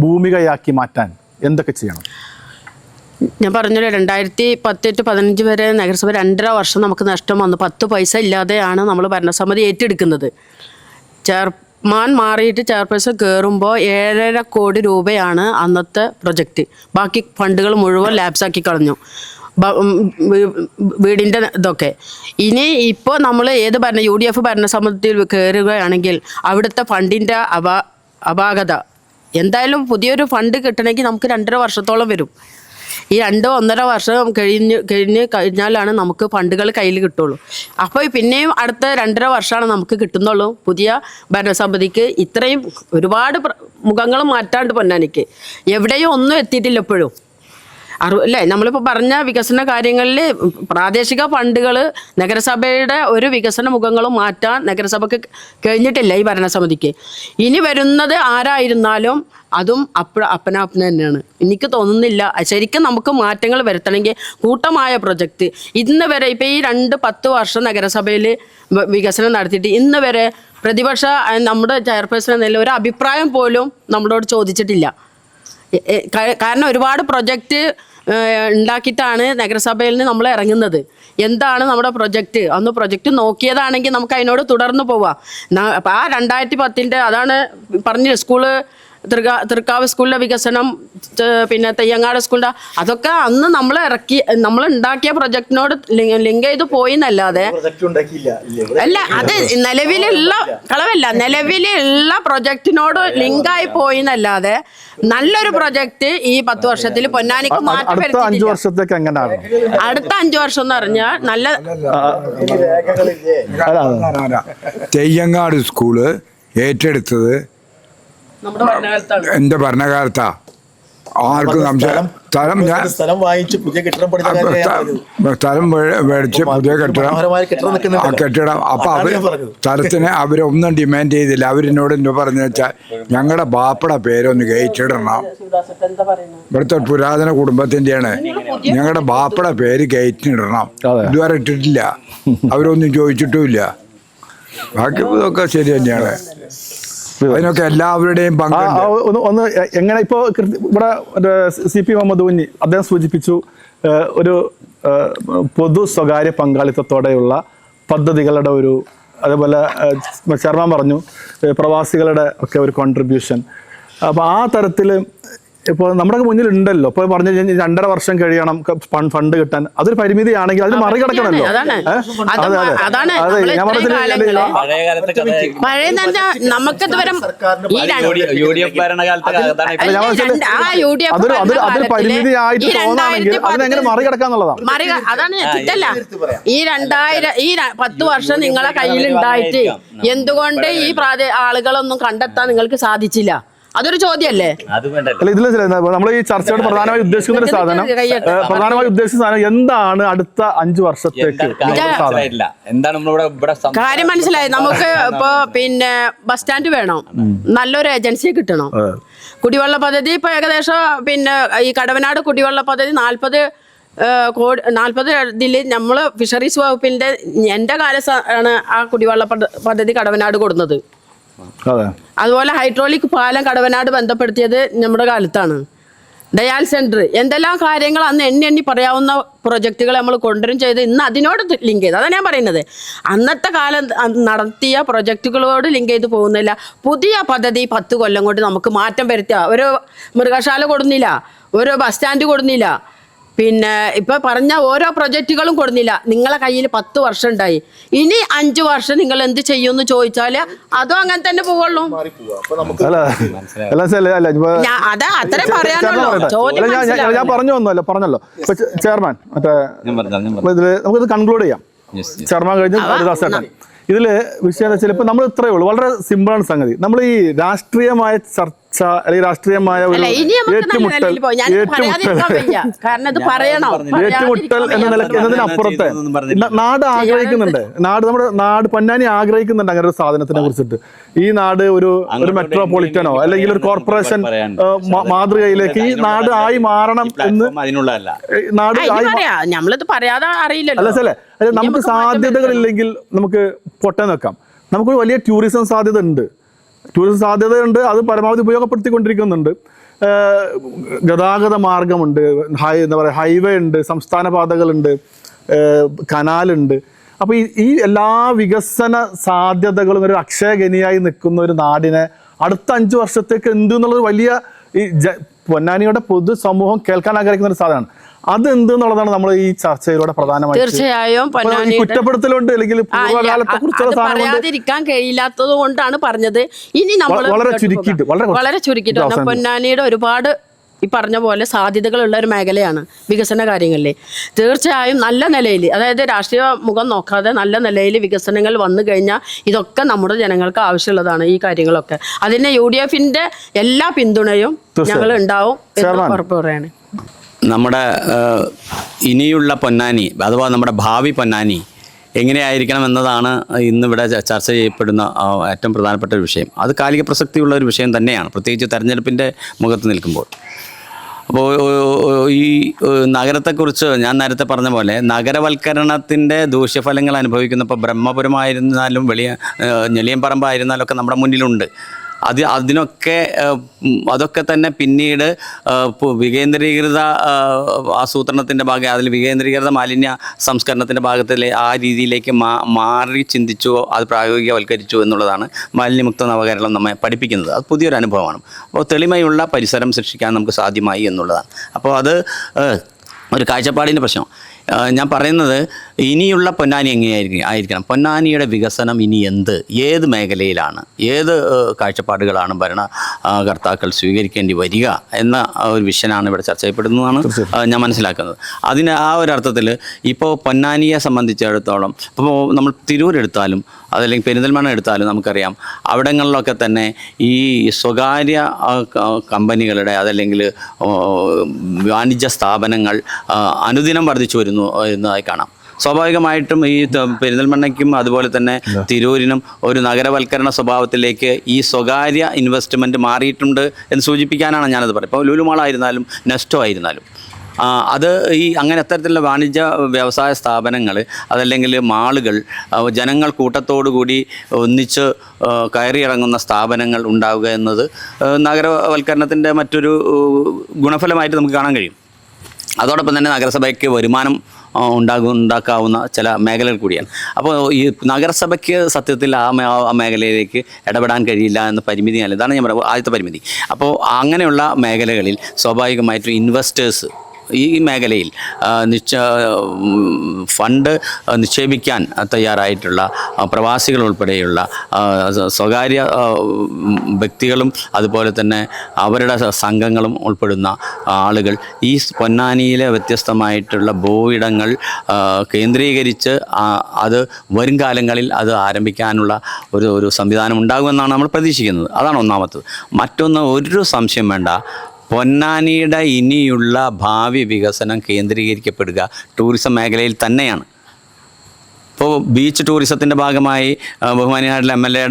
ഭൂമികയാക്കി മാറ്റാൻ എന്തൊക്കെ ചെയ്യണം? ഞാൻ പറഞ്ഞല്ലോ, 2010-15 വരെ നഗരസഭ 2.5 വർഷം നമുക്ക് നഷ്ടം വന്നു. 10 പൈസ ഇല്ലാതെയാണ് നമ്മൾ ഭരണസമിതി ഏറ്റെടുക്കുന്നത്. ചെയർമാൻ മാറിയിട്ട് ചെയർപേഴ്സൺ കയറുമ്പോൾ 7.5 കോടി രൂപയാണ് അന്നത്തെ പ്രൊജക്റ്റ്. ബാക്കി ഫണ്ടുകൾ മുഴുവൻ ലാപ്സാക്കി കളഞ്ഞു, വീടിൻ്റെ ഇതൊക്കെ. ഇനി ഇപ്പോൾ നമ്മൾ ഏത് UDF ഭരണസമിതിയിൽ കയറുകയാണെങ്കിൽ അവിടുത്തെ ഫണ്ടിൻ്റെ അപാകത എന്തായാലും പുതിയൊരു ഫണ്ട് കിട്ടണമെങ്കിൽ നമുക്ക് 2.5 വർഷത്തോളം വരും. ഈ 2-1.5 വർഷം കഴിഞ്ഞാലാണ് നമുക്ക് ഫണ്ടുകൾ കയ്യിൽ കിട്ടുള്ളൂ. അപ്പോൾ പിന്നെയും അടുത്ത 2.5 വർഷമാണ് നമുക്ക് കിട്ടുന്നുള്ളൂ. പുതിയ ഭരണസമിതിക്ക് ഇത്രയും ഒരുപാട് മുഖങ്ങൾ മാറ്റാണ്ട് പൊന്നാനിക്ക് എവിടെയും ഒന്നും എത്തിയിട്ടില്ല ഇപ്പോഴും. അല്ലേ, നമ്മളിപ്പോൾ പറഞ്ഞ വികസന കാര്യങ്ങളിൽ പ്രാദേശിക ഫണ്ടുകൾ നഗരസഭയുടെ ഒരു വികസന മുഖങ്ങളും മാറ്റാൻ നഗരസഭയ്ക്ക് കഴിഞ്ഞിട്ടില്ല ഈ ഭരണസമിതിക്ക്. ഇനി വരുന്നത് ആരായിരുന്നാലും അതും അപ്പന തന്നെയാണ്. എനിക്ക് തോന്നുന്നില്ല. ശരിക്കും നമുക്ക് മാറ്റങ്ങൾ വരുത്തണമെങ്കിൽ കൂട്ടമായ പ്രൊജക്റ്റ് ഇന്ന് വരെ ഇപ്പോൾ ഈ 10 വർഷം നഗരസഭയിൽ വികസനം നടത്തിയിട്ട് ഇന്ന് വരെ പ്രതിപക്ഷ നമ്മുടെ ചെയർപേഴ്സൺ എന്ന ഒരു അഭിപ്രായം പോലും നമ്മളോട് ചോദിച്ചിട്ടില്ല. കാരണം ഒരുപാട് പ്രൊജക്റ്റ് ഉണ്ടാക്കിയിട്ടാണ് നഗരസഭയിൽ നിന്ന് നമ്മൾ ഇറങ്ങുന്നത്. എന്താണ് നമ്മുടെ പ്രൊജക്റ്റ്? അന്ന് പ്രൊജക്റ്റ് നോക്കിയതാണെങ്കിൽ നമുക്ക് അതിനോട് തുടർന്ന് പോവാം. ആ 2010 അതാണ് പറഞ്ഞ സ്കൂള് തൃക്കാവ് സ്കൂളിലെ വികസനം, പിന്നെ തെയ്യങ്ങാട് സ്കൂളിൻ്റെ, അതൊക്കെ അന്ന് നമ്മൾ ഉണ്ടാക്കിയ പ്രൊജക്റ്റിനോട് ലിങ്ക് ചെയ്ത് പോയി എന്നല്ലാതെ അല്ല, അത് നിലവിലുള്ള കളവല്ല, നിലവിലുള്ള പ്രൊജക്റ്റിനോട് ലിങ്കായി പോയി എന്നല്ലാതെ നല്ലൊരു പ്രൊജക്റ്റ് ഈ 10 വർഷത്തിൽ പൊന്നാനിക്ക് മാറ്റം വരുത്തിയിട്ടില്ല. അടുത്ത 5 വർഷം എന്ന് പറഞ്ഞാൽ നല്ല തെയ്യങ്ങാട് സ്കൂള് ഏറ്റെടുത്തത് എന്റെ ഭരണകാലത്താ. ആർക്കും സംശയം. സ്ഥലം വാങ്ങിച്ച് പുതിയ കെട്ടിടം സ്ഥലം മേടിച്ച് പുതിയ കെട്ടിടം ആ കെട്ടിടം. അപ്പൊ സ്ഥലത്തിന് അവരൊന്നും ഡിമാൻഡ് ചെയ്തില്ല. അവരെന്നോട് എന്താ പറഞ്ഞു വെച്ചാൽ ഞങ്ങളുടെ ബാപ്പട പേരൊന്ന് ഗേറ്റിടണം. ഇവിടുത്തെ പുരാതന കുടുംബത്തിന്റെയാണ്. ഞങ്ങളുടെ ബാപ്പട പേര് ഗേറ്റിനിടണം. ഇതുവരെ ഇട്ടിട്ടില്ല. അവരൊന്നും ചോദിച്ചിട്ടുമില്ല. ബാക്കി ഇതൊക്കെ ശരി തന്നെയാണ്. അതിനൊക്കെ എല്ലാവരുടെയും ഒന്ന് എങ്ങനെ ഇപ്പോൾ ഇവിടെ CP മുഹമ്മദ് കുഞ്ഞി അദ്ദേഹം സൂചിപ്പിച്ചു, ഒരു പൊതു സ്വകാര്യ പങ്കാളിത്തത്തോടെയുള്ള പദ്ധതികളുടെ ഒരു, അതേപോലെ ചെയർമാൻ പറഞ്ഞു പ്രവാസികളുടെ ഒക്കെ ഒരു കോൺട്രിബ്യൂഷൻ. അപ്പോൾ ആ തരത്തിൽ ഇപ്പോൾ നമ്മുടെ മുന്നിൽ ഉണ്ടല്ലോ. ഇപ്പോൾ പറഞ്ഞു കഴിഞ്ഞാൽ 2.5 വർഷം കഴിയണം ഫണ്ട് കിട്ടാൻ. അതൊരു പരിമിതിയാണെങ്കിൽ അതിന് മറികടക്കണമല്ലോ. അതൊരു പരിമിതിയായിട്ട് തോന്നാണെങ്കിൽ അതിനെങ്ങനെ മറികടക്കാന്നുള്ളതാണ്. അതാണ് ചിറ്റല്ല. ഈ 10 വർഷം നിങ്ങളെ കയ്യിലുണ്ടായിട്ട് എന്തുകൊണ്ട് ഈ ആളുകളൊന്നും കണ്ടെത്താൻ നിങ്ങൾക്ക് സാധിച്ചില്ല? അതൊരു ചോദ്യമല്ലേ? അത് വേണ്ടല്ലോ. അല്ല ഇതിൽ നമ്മൾ ഈ ചർച്ചയോട് പ്രധാനമായി ഉദ്ദേശിക്കുന്ന ഒരു സാധനം എന്താണ് അടുത്ത 5 വർഷത്തേക്ക് എന്താണ് നമ്മളിവിടെ കാര്യം മനസ്സിലായി. നമുക്ക് ഇപ്പൊ പിന്നെ ബസ് സ്റ്റാൻഡ് വേണം, നല്ലൊരു ഏജൻസിയെ കിട്ടണം. കുടിവെള്ള പദ്ധതി ഇപ്പൊ ഏകദേശം പിന്നെ ഈ കടവനാട് കുടിവെള്ള പദ്ധതി 40 ഇതിൽ നമ്മൾ ഫിഷറീസ് വകുപ്പിന്റെ എൻ്റെ കാലത്താണ് ആ കുടിവെള്ള പദ്ധതി കടവനാട് കൊടുക്കുന്നത്. അതുപോലെ ഹൈഡ്രോളിക് പാലം കടവനാട് ബന്ധപ്പെടുത്തിയത് നമ്മുടെ കാലത്താണ്. ഡയാൽ സെന്റർ, എന്തെല്ലാം കാര്യങ്ങൾ അന്ന് എണ്ണി പറയാവുന്ന പ്രൊജക്റ്റുകൾ നമ്മൾ കൊണ്ടുവരും ചെയ്ത് ഇന്ന് അതിനോട് ലിങ്ക് ചെയ്ത്, അതാണ് ഞാൻ പറയുന്നത്. അന്നത്തെ കാലം നടത്തിയ പ്രൊജക്റ്റുകളോട് ലിങ്ക് ചെയ്ത് പോകുന്നില്ല. പുതിയ പദ്ധതി 10 കൊല്ലം കൊണ്ട് നമുക്ക് മാറ്റം വരുത്തുക. ഒരു മൃഗശാല കൊടുന്നില്ല, ഒരു ബസ് സ്റ്റാൻഡ് കൊടുന്നില്ല, പിന്നെ ഇപ്പൊ പറഞ്ഞ ഓരോ പ്രൊജക്റ്റുകളും കൊടുന്നില്ല. നിങ്ങളെ കയ്യിൽ 10 വർഷം ഉണ്ടായി, ഇനി 5 വർഷം നിങ്ങൾ എന്ത് ചെയ്യുമെന്ന് ചോദിച്ചാല് അതും അങ്ങനെ തന്നെ പോവുള്ളൂ. അതാ അത്രേ പറയാനുള്ളൂ. ഞാൻ പറഞ്ഞല്ലോ ചെയർമാൻ, നമുക്കിത് കൺക്ലൂഡ് ചെയ്യാം. ചെയർമാൻ കഴിഞ്ഞ് ഹരിദാസേട്ടൻ. ഇതില് വിഷയം എന്ന് വെച്ചാൽ ഇപ്പൊ നമ്മൾ ഇത്രയേ ഉള്ളൂ, വളരെ സിമ്പിളാണ് സംഗതി. നമ്മൾ ഈ രാഷ്ട്രീയമായ ചർച്ച അല്ലെങ്കിൽ രാഷ്ട്രീയമായ ഒരു ഏറ്റുമുട്ടൽ എന്നതിനപ്പുറത്തെ നാട് ആഗ്രഹിക്കുന്നുണ്ട്, നമ്മുടെ നാട് പൊന്നാനി ആഗ്രഹിക്കുന്നുണ്ട് അങ്ങനെ ഒരു സാധനത്തിനെ കുറിച്ചിട്ട്. ഈ നാട് ഒരു മെട്രോപൊളിറ്റനോ അല്ലെങ്കിൽ ഒരു കോർപ്പറേഷൻ മാതൃകയിലേക്ക് ഈ നാട് ആയി മാറണം എന്ന് നാട് നമ്മളിത് പറയാതെ അറിയില്ലല്ലോ. അല്ല സാറേ, നമുക്ക് സാധ്യതകളില്ലെങ്കിൽ നമുക്ക് പൊട്ടൻ വെക്കാം. നമുക്കൊരു വലിയ ടൂറിസം സാധ്യതയുണ്ട്, അത് പരമാവധി ഉപയോഗപ്പെടുത്തിക്കൊണ്ടിരിക്കുന്നുണ്ട്. ഗതാഗത മാർഗമുണ്ട്, എന്താ പറയുക, ഹൈവേ ഉണ്ട്, സംസ്ഥാന പാതകളുണ്ട്, കനാലുണ്ട്. അപ്പോൾ ഈ എല്ലാ വികസന സാധ്യതകളും ഒരു അക്ഷയഖനിയായി നിൽക്കുന്ന ഒരു നാടിനെ അടുത്ത 5 വർഷത്തേക്ക് എന്ത് എന്നുള്ളത് വലിയ ഈ പൊന്നാനിയുടെ പൊതുസമൂഹം കേൾക്കാൻ ആഗ്രഹിക്കുന്ന ഒരു സാധനമാണ്. അത് എന്ത് എന്നുള്ളതാണ് നമ്മൾ ഈ ചർച്ചയിലൂടെ പ്രധാനമായും. തീർച്ചയായും കുറ്റപ്പെടുത്തലുണ്ട് അല്ലെങ്കിൽ പൂർവ്വകാലത്തെ കുറിച്ചുള്ള പറയാതിരിക്കാൻ കഴിയില്ലാത്തത് കൊണ്ടാണ് പറഞ്ഞത്. ഇനി നമ്മൾ വളരെ ചുരുക്കിയിട്ട് പൊന്നാനിയുടെ ഒരുപാട് ഈ പറഞ്ഞ പോലെ സാധ്യതകളുള്ള ഒരു മേഖലയാണ് വികസന കാര്യങ്ങളിൽ. തീർച്ചയായും നല്ല നിലയിൽ, അതായത് രാഷ്ട്രീയ മുഖം നോക്കാതെ നല്ല നിലയിൽ വികസനങ്ങൾ വന്നു കഴിഞ്ഞാൽ ഇതൊക്കെ നമ്മുടെ ജനങ്ങൾക്ക് ആവശ്യമുള്ളതാണ്. ഈ കാര്യങ്ങളൊക്കെ അതിന് UDFന്റെ എല്ലാ പിന്തുണയും ഞങ്ങൾ ഉണ്ടാവും എന്ന് ഉറപ്പ് പറയാണ്. നമ്മുടെ ഇനിയുള്ള പൊന്നാനി അഥവാ നമ്മുടെ ഭാവി പൊന്നാനി എങ്ങനെയായിരിക്കണം എന്നതാണ് ഇന്നിവിടെ ചർച്ച ചെയ്യപ്പെടുന്ന ഏറ്റവും പ്രധാനപ്പെട്ട ഒരു വിഷയം. അത് കാലിക പ്രസക്തിയുള്ള ഒരു വിഷയം തന്നെയാണ്, പ്രത്യേകിച്ച് തെരഞ്ഞെടുപ്പിൻ്റെ മുഖത്ത് നിൽക്കുമ്പോൾ. അപ്പോൾ ഈ നഗരത്തെക്കുറിച്ച് ഞാൻ നേരത്തെ പറഞ്ഞ പോലെ നഗരവൽക്കരണത്തിൻ്റെ ദൂഷ്യഫലങ്ങൾ അനുഭവിക്കുന്ന, ഇപ്പോൾ ബ്രഹ്മപുരമായിരുന്നാലും ഞെളിയമ്പറമ്പായിരുന്നാലും ഒക്കെ നമ്മുടെ മുന്നിലുണ്ട്. അതൊക്കെ തന്നെ പിന്നീട് വികേന്ദ്രീകൃത ആസൂത്രണത്തിൻ്റെ ഭാഗം, അതിൽ വികേന്ദ്രീകൃത മാലിന്യ സംസ്കരണത്തിൻ്റെ ഭാഗത്തിൽ ആ രീതിയിലേക്ക് മാറി ചിന്തിച്ചു, അത് പ്രായോഗികവൽക്കരിച്ചു എന്നുള്ളതാണ് മാലിന്യമുക്ത നവകേരളം നമ്മെ പഠിപ്പിക്കുന്നത്. അത് പുതിയൊരു അനുഭവമാണ്. അപ്പോൾ തെളിമയുള്ള പരിസരം സൃഷ്ടിക്കാൻ നമുക്ക് സാധ്യമായി എന്നുള്ളതാണ്. അപ്പോൾ അത് ഒരു കാഴ്ചപ്പാടിൻ്റെ പ്രശ്നം. ഞാൻ പറയുന്നത് ഇനിയുള്ള പൊന്നാനി ആയിരിക്കണം, പൊന്നാനിയുടെ വികസനം ഇനി ഏത് മേഖലയിലാണ്, ഏത് കാഴ്ചപ്പാടുകളാണ് ഭരണകർത്താക്കൾ സ്വീകരിക്കേണ്ടി വരിക എന്ന ഒരു വിഷനാണ് ഇവിടെ ചർച്ച ചെയ്യപ്പെടുന്നതാണ് ഞാൻ മനസ്സിലാക്കുന്നത്. ആ ഒരു അർത്ഥത്തിൽ ഇപ്പോൾ പൊന്നാനിയെ സംബന്ധിച്ചിടത്തോളം ഇപ്പോൾ നമ്മൾ തിരൂരെടുത്താലും അതല്ലെങ്കിൽ പെരിന്തൽമണ്ണ എടുത്താലും നമുക്കറിയാം, അവിടങ്ങളിലൊക്കെ തന്നെ ഈ സ്വകാര്യ കമ്പനികളുടെ അതല്ലെങ്കിൽ വാണിജ്യ സ്ഥാപനങ്ങൾ അനുദിനം വർദ്ധിച്ചു വരുന്നതായി കാണാം. സ്വാഭാവികമായിട്ടും ഈ പെരിന്തൽമണ്ണയ്ക്കും അതുപോലെ തന്നെ തിരൂരിനും ഒരു നഗരവൽക്കരണ സ്വഭാവത്തിലേക്ക് ഈ സ്വകാര്യ ഇൻവെസ്റ്റ്മെൻറ്റ് മാറിയിട്ടുണ്ട് എന്ന് സൂചിപ്പിക്കാനാണ് ഞാനത് പറയുന്നത്. ഇപ്പോൾ ലുലു മാളായിരുന്നാലും നെസ്റ്റോ ആയിരുന്നാലും അത് അങ്ങനെ അത്തരത്തിലുള്ള വാണിജ്യ വ്യവസായ സ്ഥാപനങ്ങൾ അതല്ലെങ്കിൽ മാളുകൾ ജനങ്ങൾ കൂട്ടത്തോടുകൂടി ഒന്നിച്ച് കയറിയിറങ്ങുന്ന സ്ഥാപനങ്ങൾ ഉണ്ടാവുക എന്നത് നഗരവൽക്കരണത്തിൻ്റെ മറ്റൊരു ഗുണഫലമായിട്ട് നമുക്ക് കാണാൻ കഴിയും. അതോടൊപ്പം തന്നെ നഗരസഭയ്ക്ക് വരുമാനം ഉണ്ടാക്കാവുന്ന ചില മേഖലകൾ കൂടിയാണ്. അപ്പോൾ ഈ നഗരസഭയ്ക്ക് സത്യത്തിൽ ആ മേഖലയിലേക്ക് ഇടപെടാൻ കഴിയില്ല എന്ന പരിമിതിയാണ്. ഇതാണ് ഞാൻ പറയുന്നത് ആദ്യത്തെ പരിമിതി. അപ്പോൾ അങ്ങനെയുള്ള മേഖലകളിൽ സ്വാഭാവികമായിട്ടും ഇൻവെസ്റ്റേഴ്സ് ഈ മേഖലയിൽ ഫണ്ട് നിക്ഷേപിക്കാൻ തയ്യാറായിട്ടുള്ള പ്രവാസികൾ ഉൾപ്പെടെയുള്ള സ്വകാര്യ വ്യക്തികളും അതുപോലെ തന്നെ അവരുടെ സംഘങ്ങളും ഉൾപ്പെടുന്ന ആളുകൾ ഈ പൊന്നാനിയിലെ വ്യത്യസ്തമായിട്ടുള്ള ഭൂയിടങ്ങൾ കേന്ദ്രീകരിച്ച് അത് വരും കാലങ്ങളിൽ അത് ആരംഭിക്കാനുള്ള ഒരു സംവിധാനം ഉണ്ടാകുമെന്നാണ് നമ്മൾ പ്രതീക്ഷിക്കുന്നത്. അതാണ് ഒന്നാമത്തത്. മറ്റൊന്ന്, ഒരു സംശയം വേണ്ട, പൊന്നാനിയുടെ ഇനിയുള്ള ഭാവി വികസനം കേന്ദ്രീകരിക്കപ്പെടുക ടൂറിസം മേഖലയിൽ തന്നെയാണ്. ഇപ്പോൾ ബീച്ച് ടൂറിസത്തിൻ്റെ ഭാഗമായി ബഹുമാനിയായിട്ടുള്ള MLA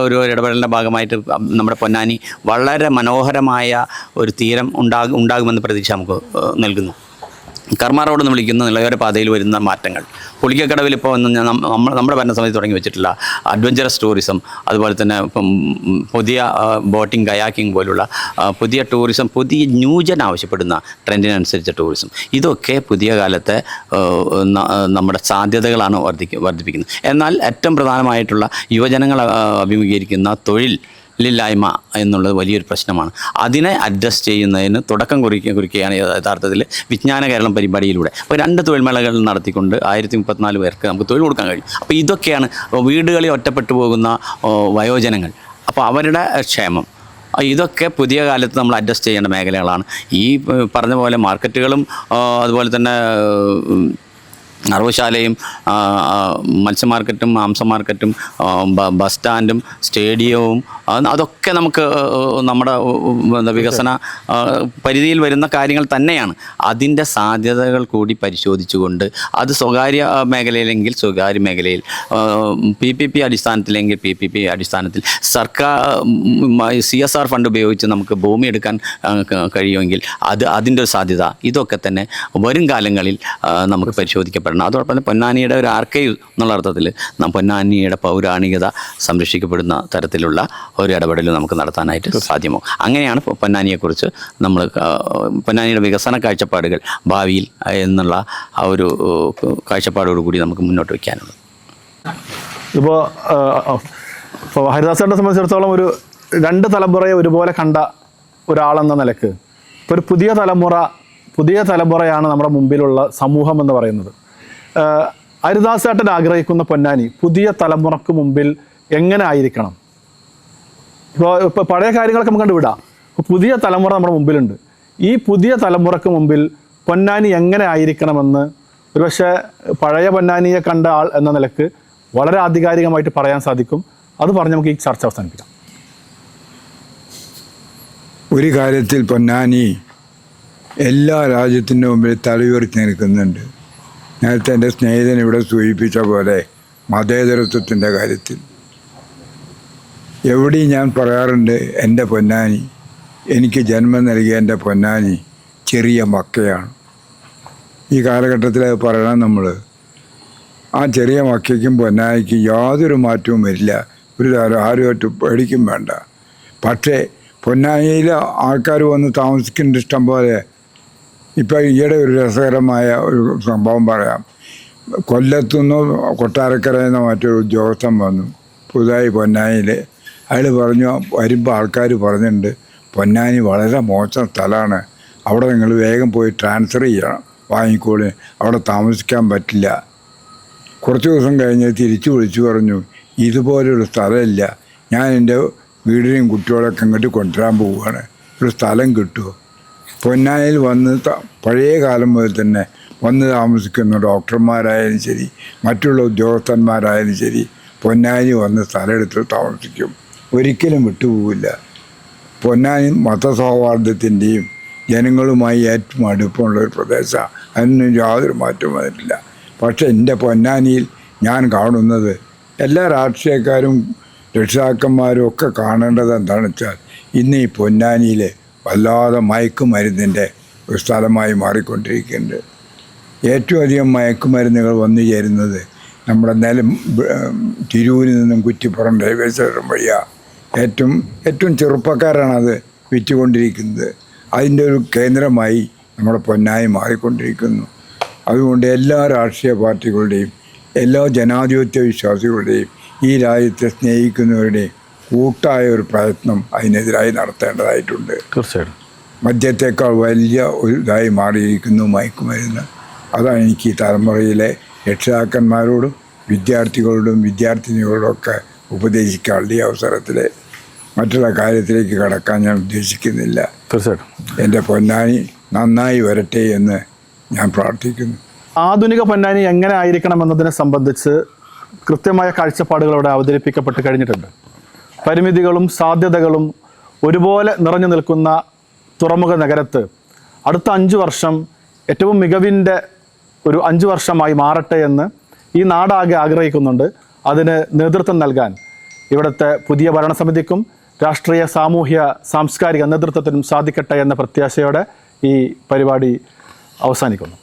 ഒരു ഇടപെടലിൻ്റെ ഭാഗമായിട്ട് നമ്മുടെ പൊന്നാനി വളരെ മനോഹരമായ ഒരു തീരം ഉണ്ടാകുമെന്ന് പ്രതീക്ഷ നമുക്ക് നൽകുന്നു. കർമ്മ റോഡ് എന്ന് വിളിക്കുന്ന നിലയോര പാതയിൽ വരുന്ന മാറ്റങ്ങൾ, പുളിക്കക്കടവിൽ ഇപ്പോൾ നമ്മുടെ ഭരണസമിതി തുടങ്ങി വെച്ചിട്ടുള്ള അഡ്വഞ്ചറസ് ടൂറിസം, അതുപോലെ തന്നെ ഇപ്പം പുതിയ ബോട്ടിംഗ്, കയാക്കിംഗ് പോലുള്ള പുതിയ ടൂറിസം, പുതിയ ന്യൂജൻ ആവശ്യപ്പെടുന്ന ട്രെൻഡിനനുസരിച്ച ടൂറിസം, ഇതൊക്കെ പുതിയ കാലത്തെ നമ്മുടെ സാധ്യതകളാണ് വർദ്ധിപ്പിക്കുന്നത്. എന്നാൽ ഏറ്റവും പ്രധാനമായിട്ടുള്ള യുവജനങ്ങൾ അഭിമുഖീകരിക്കുന്ന തൊഴിലില്ലായ്മ എന്നുള്ളത് വലിയൊരു പ്രശ്നമാണ്. അതിനെ അഡ്ജസ്റ്റ് ചെയ്യുന്നതിന് തുടക്കം കുറിക്കുകയാണ് യഥാർത്ഥത്തിൽ വിജ്ഞാന കേരളം പരിപാടിയിലൂടെ. അപ്പോൾ 2 തൊഴിൽമേളകൾ നടത്തിക്കൊണ്ട് 1034 പേർക്ക് നമുക്ക് തൊഴിൽ കൊടുക്കാൻ കഴിയും. അപ്പോൾ ഇതൊക്കെയാണ് വീടുകളിൽ ഒറ്റപ്പെട്ടു പോകുന്ന വയോജനങ്ങൾ, അപ്പോൾ അവരുടെ ക്ഷേമം, ഇതൊക്കെ പുതിയ കാലത്ത് നമ്മൾ അഡ്ജസ്റ്റ് ചെയ്യേണ്ട മേഖലകളാണ്. ഈ പറഞ്ഞ പോലെ മാർക്കറ്റുകളും അതുപോലെ തന്നെ അറവുശാലയും മത്സ്യ മാർക്കറ്റും മാംസ മാർക്കറ്റും ബസ് സ്റ്റാൻഡും സ്റ്റേഡിയവും അതൊക്കെ നമുക്ക് നമ്മുടെ വികസന പരിധിയിൽ വരുന്ന കാര്യങ്ങൾ തന്നെയാണ്. അതിൻ്റെ സാധ്യതകൾ കൂടി പരിശോധിച്ചുകൊണ്ട് അത് സ്വകാര്യ മേഖലയിലെങ്കിൽ സ്വകാര്യ മേഖലയിൽ, PPP അടിസ്ഥാനത്തിലെങ്കിൽ PPP അടിസ്ഥാനത്തിൽ, സർക്കാർ CSR ഫണ്ട് ഉപയോഗിച്ച് നമുക്ക് ഭൂമി എടുക്കാൻ കഴിയുമെങ്കിൽ അതിൻ്റെ ഒരു സാധ്യത, ഇതൊക്കെ തന്നെ വരും കാലങ്ങളിൽ നമുക്ക് പരിശോധിക്കപ്പെടണം. അതോടൊപ്പം തന്നെ പൊന്നാനിയുടെ ഒരു ആർക്കൈവ് എന്നുള്ള അർത്ഥത്തിൽ പൊന്നാനിയുടെ പൗരാണികത സംരക്ഷിക്കപ്പെടുന്ന തരത്തിലുള്ള ഒരു ഇടപെടൽ നമുക്ക് നടത്താനായിട്ട് സാധ്യമോ. അങ്ങനെയാണ് പൊന്നാനിയെക്കുറിച്ച് നമ്മൾ പൊന്നാനിയുടെ വികസന കാഴ്ചപ്പാടുകൾ ഭാവിയിൽ എന്നുള്ള ആ ഒരു കാഴ്ചപ്പാടോടുകൂടി നമുക്ക് മുന്നോട്ട് വയ്ക്കാനുള്ളത്. ഇപ്പോൾ ഹരിദാസേട്ടനെ സംബന്ധിച്ചിടത്തോളം ഒരു 2 തലമുറയെ ഒരുപോലെ കണ്ട ഒരാളെന്ന നിലക്ക് ഇപ്പോൾ ഒരു പുതിയ തലമുറയാണ് നമ്മുടെ മുമ്പിലുള്ള സമൂഹം എന്ന് പറയുന്നത്. ഹരിദാസേട്ടൻ ആഗ്രഹിക്കുന്ന പൊന്നാനി പുതിയ തലമുറക്ക് മുമ്പിൽ എങ്ങനെ ആയിരിക്കണം? ഇപ്പോൾ പഴയ കാര്യങ്ങളൊക്കെ നമുക്ക് കണ്ടുവിടാം. ഇപ്പോൾ പുതിയ തലമുറ നമ്മുടെ മുമ്പിലുണ്ട്. ഈ പുതിയ തലമുറക്ക് മുമ്പിൽ പൊന്നാനി എങ്ങനെ ആയിരിക്കണമെന്ന് ഒരുപക്ഷെ പഴയ പൊന്നാനിയെ കണ്ട ആൾ എന്ന നിലക്ക് വളരെ ആധികാരികമായിട്ട് പറയാൻ സാധിക്കും. അത് പറഞ്ഞ് നമുക്ക് ഈ ചർച്ച അവസാനിപ്പിക്കാം. ഒരു കാര്യത്തിൽ പൊന്നാനി എല്ലാ രാജ്യത്തിൻ്റെ മുമ്പിൽ തലയുയർത്തി നിൽക്കുന്നുണ്ട്. നേരത്തെ എൻ്റെ സ്നേഹിതൻ ഇവിടെ സൂചിപ്പിച്ച പോലെ മതേതരത്വത്തിൻ്റെ കാര്യത്തിൽ എവിടെയും ഞാൻ പറയാറുണ്ട്, എൻ്റെ പൊന്നാനി, എനിക്ക് ജന്മം നൽകിയ എൻ്റെ പൊന്നാനി ചെറിയ മക്കയാണ്. ഈ കാലഘട്ടത്തിൽ അത് പറയണം നമ്മൾ. ആ ചെറിയ മക്കയ്ക്കും പൊന്നാനിക്കും യാതൊരു മാറ്റവും വരില്ല. ആരുമായിട്ട് പേടിക്കും വേണ്ട. പക്ഷേ പൊന്നാനിയിൽ ആൾക്കാർ വന്ന് താമസിക്കുന്നുണ്ട് ഇഷ്ടം പോലെ. ഇപ്പോൾ ഈയിടെ ഒരു രസകരമായ ഒരു സംഭവം പറയാം. കൊല്ലത്തുനിന്നോ കൊട്ടാരക്കരയിൽ നിന്നോ മറ്റൊരു ഉദ്യോഗസ്ഥൻ വന്നു പുതുതായി പൊന്നാനിയിൽ. അയാൾ പറഞ്ഞു, വരുമ്പോൾ ആൾക്കാർ പറഞ്ഞിട്ടുണ്ട്, പൊന്നാനി വളരെ മോശം സ്ഥലമാണ്, അവിടെ നിങ്ങൾ വേഗം പോയി ട്രാൻസ്ഫർ ചെയ്യണം, വാങ്ങിക്കോളി, അവിടെ താമസിക്കാൻ പറ്റില്ല. കുറച്ച് ദിവസം കഴിഞ്ഞ് തിരിച്ചു വിളിച്ചു പറഞ്ഞു, ഇതുപോലൊരു സ്ഥലമില്ല, ഞാൻ എൻ്റെ വീടിനെയും കുട്ടികളൊക്കെ ഇങ്ങോട്ട് കൊണ്ടുവരാൻ പോവുകയാണ്, ഒരു സ്ഥലം കിട്ടുമോ? പൊന്നാനിയിൽ വന്ന് പഴയ കാലം മുതൽ തന്നെ വന്ന് താമസിക്കുന്ന ഡോക്ടർമാരായാലും ശരി, മറ്റുള്ള ഉദ്യോഗസ്ഥന്മാരായാലും ശരി, പൊന്നാനി വന്ന് സ്ഥലമെടുത്ത് താമസിക്കും, ഒരിക്കലും വിട്ടുപോകില്ല. പൊന്നാനി മതസൗഹാർദ്ദത്തിൻ്റെയും ജനങ്ങളുമായി ഏറ്റവും അടുപ്പമുള്ളൊരു പ്രദേശമാണ്. അതിനൊന്നും യാതൊരു മാറ്റവും വന്നിട്ടില്ല. പക്ഷേ എൻ്റെ പൊന്നാനിയിൽ ഞാൻ കാണുന്നത്, എല്ലാ രാഷ്ട്രീയക്കാരും രക്ഷിതാക്കന്മാരും ഒക്കെ കാണേണ്ടത് എന്താണെന്ന് വെച്ചാൽ, ഇന്ന് ഈ പൊന്നാനിയിൽ വല്ലാതെ മയക്കുമരുന്നിൻ്റെ ഒരു സ്ഥലമായി മാറിക്കൊണ്ടിരിക്കുന്നുണ്ട്. ഏറ്റവും അധികം മയക്കുമരുന്നുകൾ വന്നു ചേരുന്നത് നമ്മുടെ തിരൂരിൽ നിന്നും കുറ്റിപ്പുറം റെയിൽവേ സ്റ്റേഷൻ വഴിയാണ്. ഏറ്റവും ചെറുപ്പക്കാരാണത് വിറ്റുകൊണ്ടിരിക്കുന്നത്. അതിൻ്റെ ഒരു കേന്ദ്രമായി നമ്മുടെ പൊന്നാനി മാറിക്കൊണ്ടിരിക്കുന്നു. അതുകൊണ്ട് എല്ലാ രാഷ്ട്രീയ പാർട്ടികളുടെയും എല്ലാ ജനാധിപത്യ വിശ്വാസികളുടെയും ഈ രാജ്യത്തെ സ്നേഹിക്കുന്നവരുടെയും കൂട്ടായ ഒരു പ്രയത്നം അതിനെതിരായി നടത്തേണ്ടതായിട്ടുണ്ട്. തീർച്ചയായിട്ടും. മദ്യത്തേക്കാൾ വലിയ ഒരു ഇതായി മാറിയിരിക്കുന്നു മയക്കുമരുന്ന്. അതാണ് എനിക്ക് ഈ തലമുറയിലെ രക്ഷിതാക്കന്മാരോടും വിദ്യാർത്ഥികളോടും വിദ്യാർത്ഥിനികളോടും ഒക്കെ ഉപദേശിക്കാനുള്ള ഈ അവസരത്തിൽ. മറ്റുള്ള കാര്യത്തിലേക്ക് കടക്കാൻ ഞാൻ ഉദ്ദേശിക്കുന്നില്ല. തീർച്ചയായിട്ടും എൻ്റെ പൊന്നാനി നന്നായി വരട്ടെ എന്ന് ഞാൻ പ്രാർത്ഥിക്കുന്നു. ആധുനിക പൊന്നാനി എങ്ങനെ ആയിരിക്കണം എന്നതിനെ സംബന്ധിച്ച് കൃത്യമായ കാഴ്ചപ്പാടുകൾ അവിടെ അവതരിപ്പിക്കപ്പെട്ട് കഴിഞ്ഞിട്ടുണ്ട്. പരിമിതികളും സാധ്യതകളും ഒരുപോലെ നിറഞ്ഞു നിൽക്കുന്ന തുറമുഖ നഗരത്ത് അടുത്ത 5 വർഷം ഏറ്റവും മികവിൻ്റെ ഒരു 5 വർഷമായി മാറട്ടെ എന്ന് ഈ നാടാകെ ആഗ്രഹിക്കുന്നുണ്ട്. അതിന് നേതൃത്വം നൽകാൻ ഇവിടുത്തെ പുതിയ ഭരണസമിതിക്കും രാഷ്ട്രീയ സാമൂഹ്യ സാംസ്കാരിക നേതൃത്വത്തിനും സാധിക്കട്ടെ എന്ന പ്രത്യാശയോടെ ഈ പരിപാടി അവസാനിക്കുന്നു.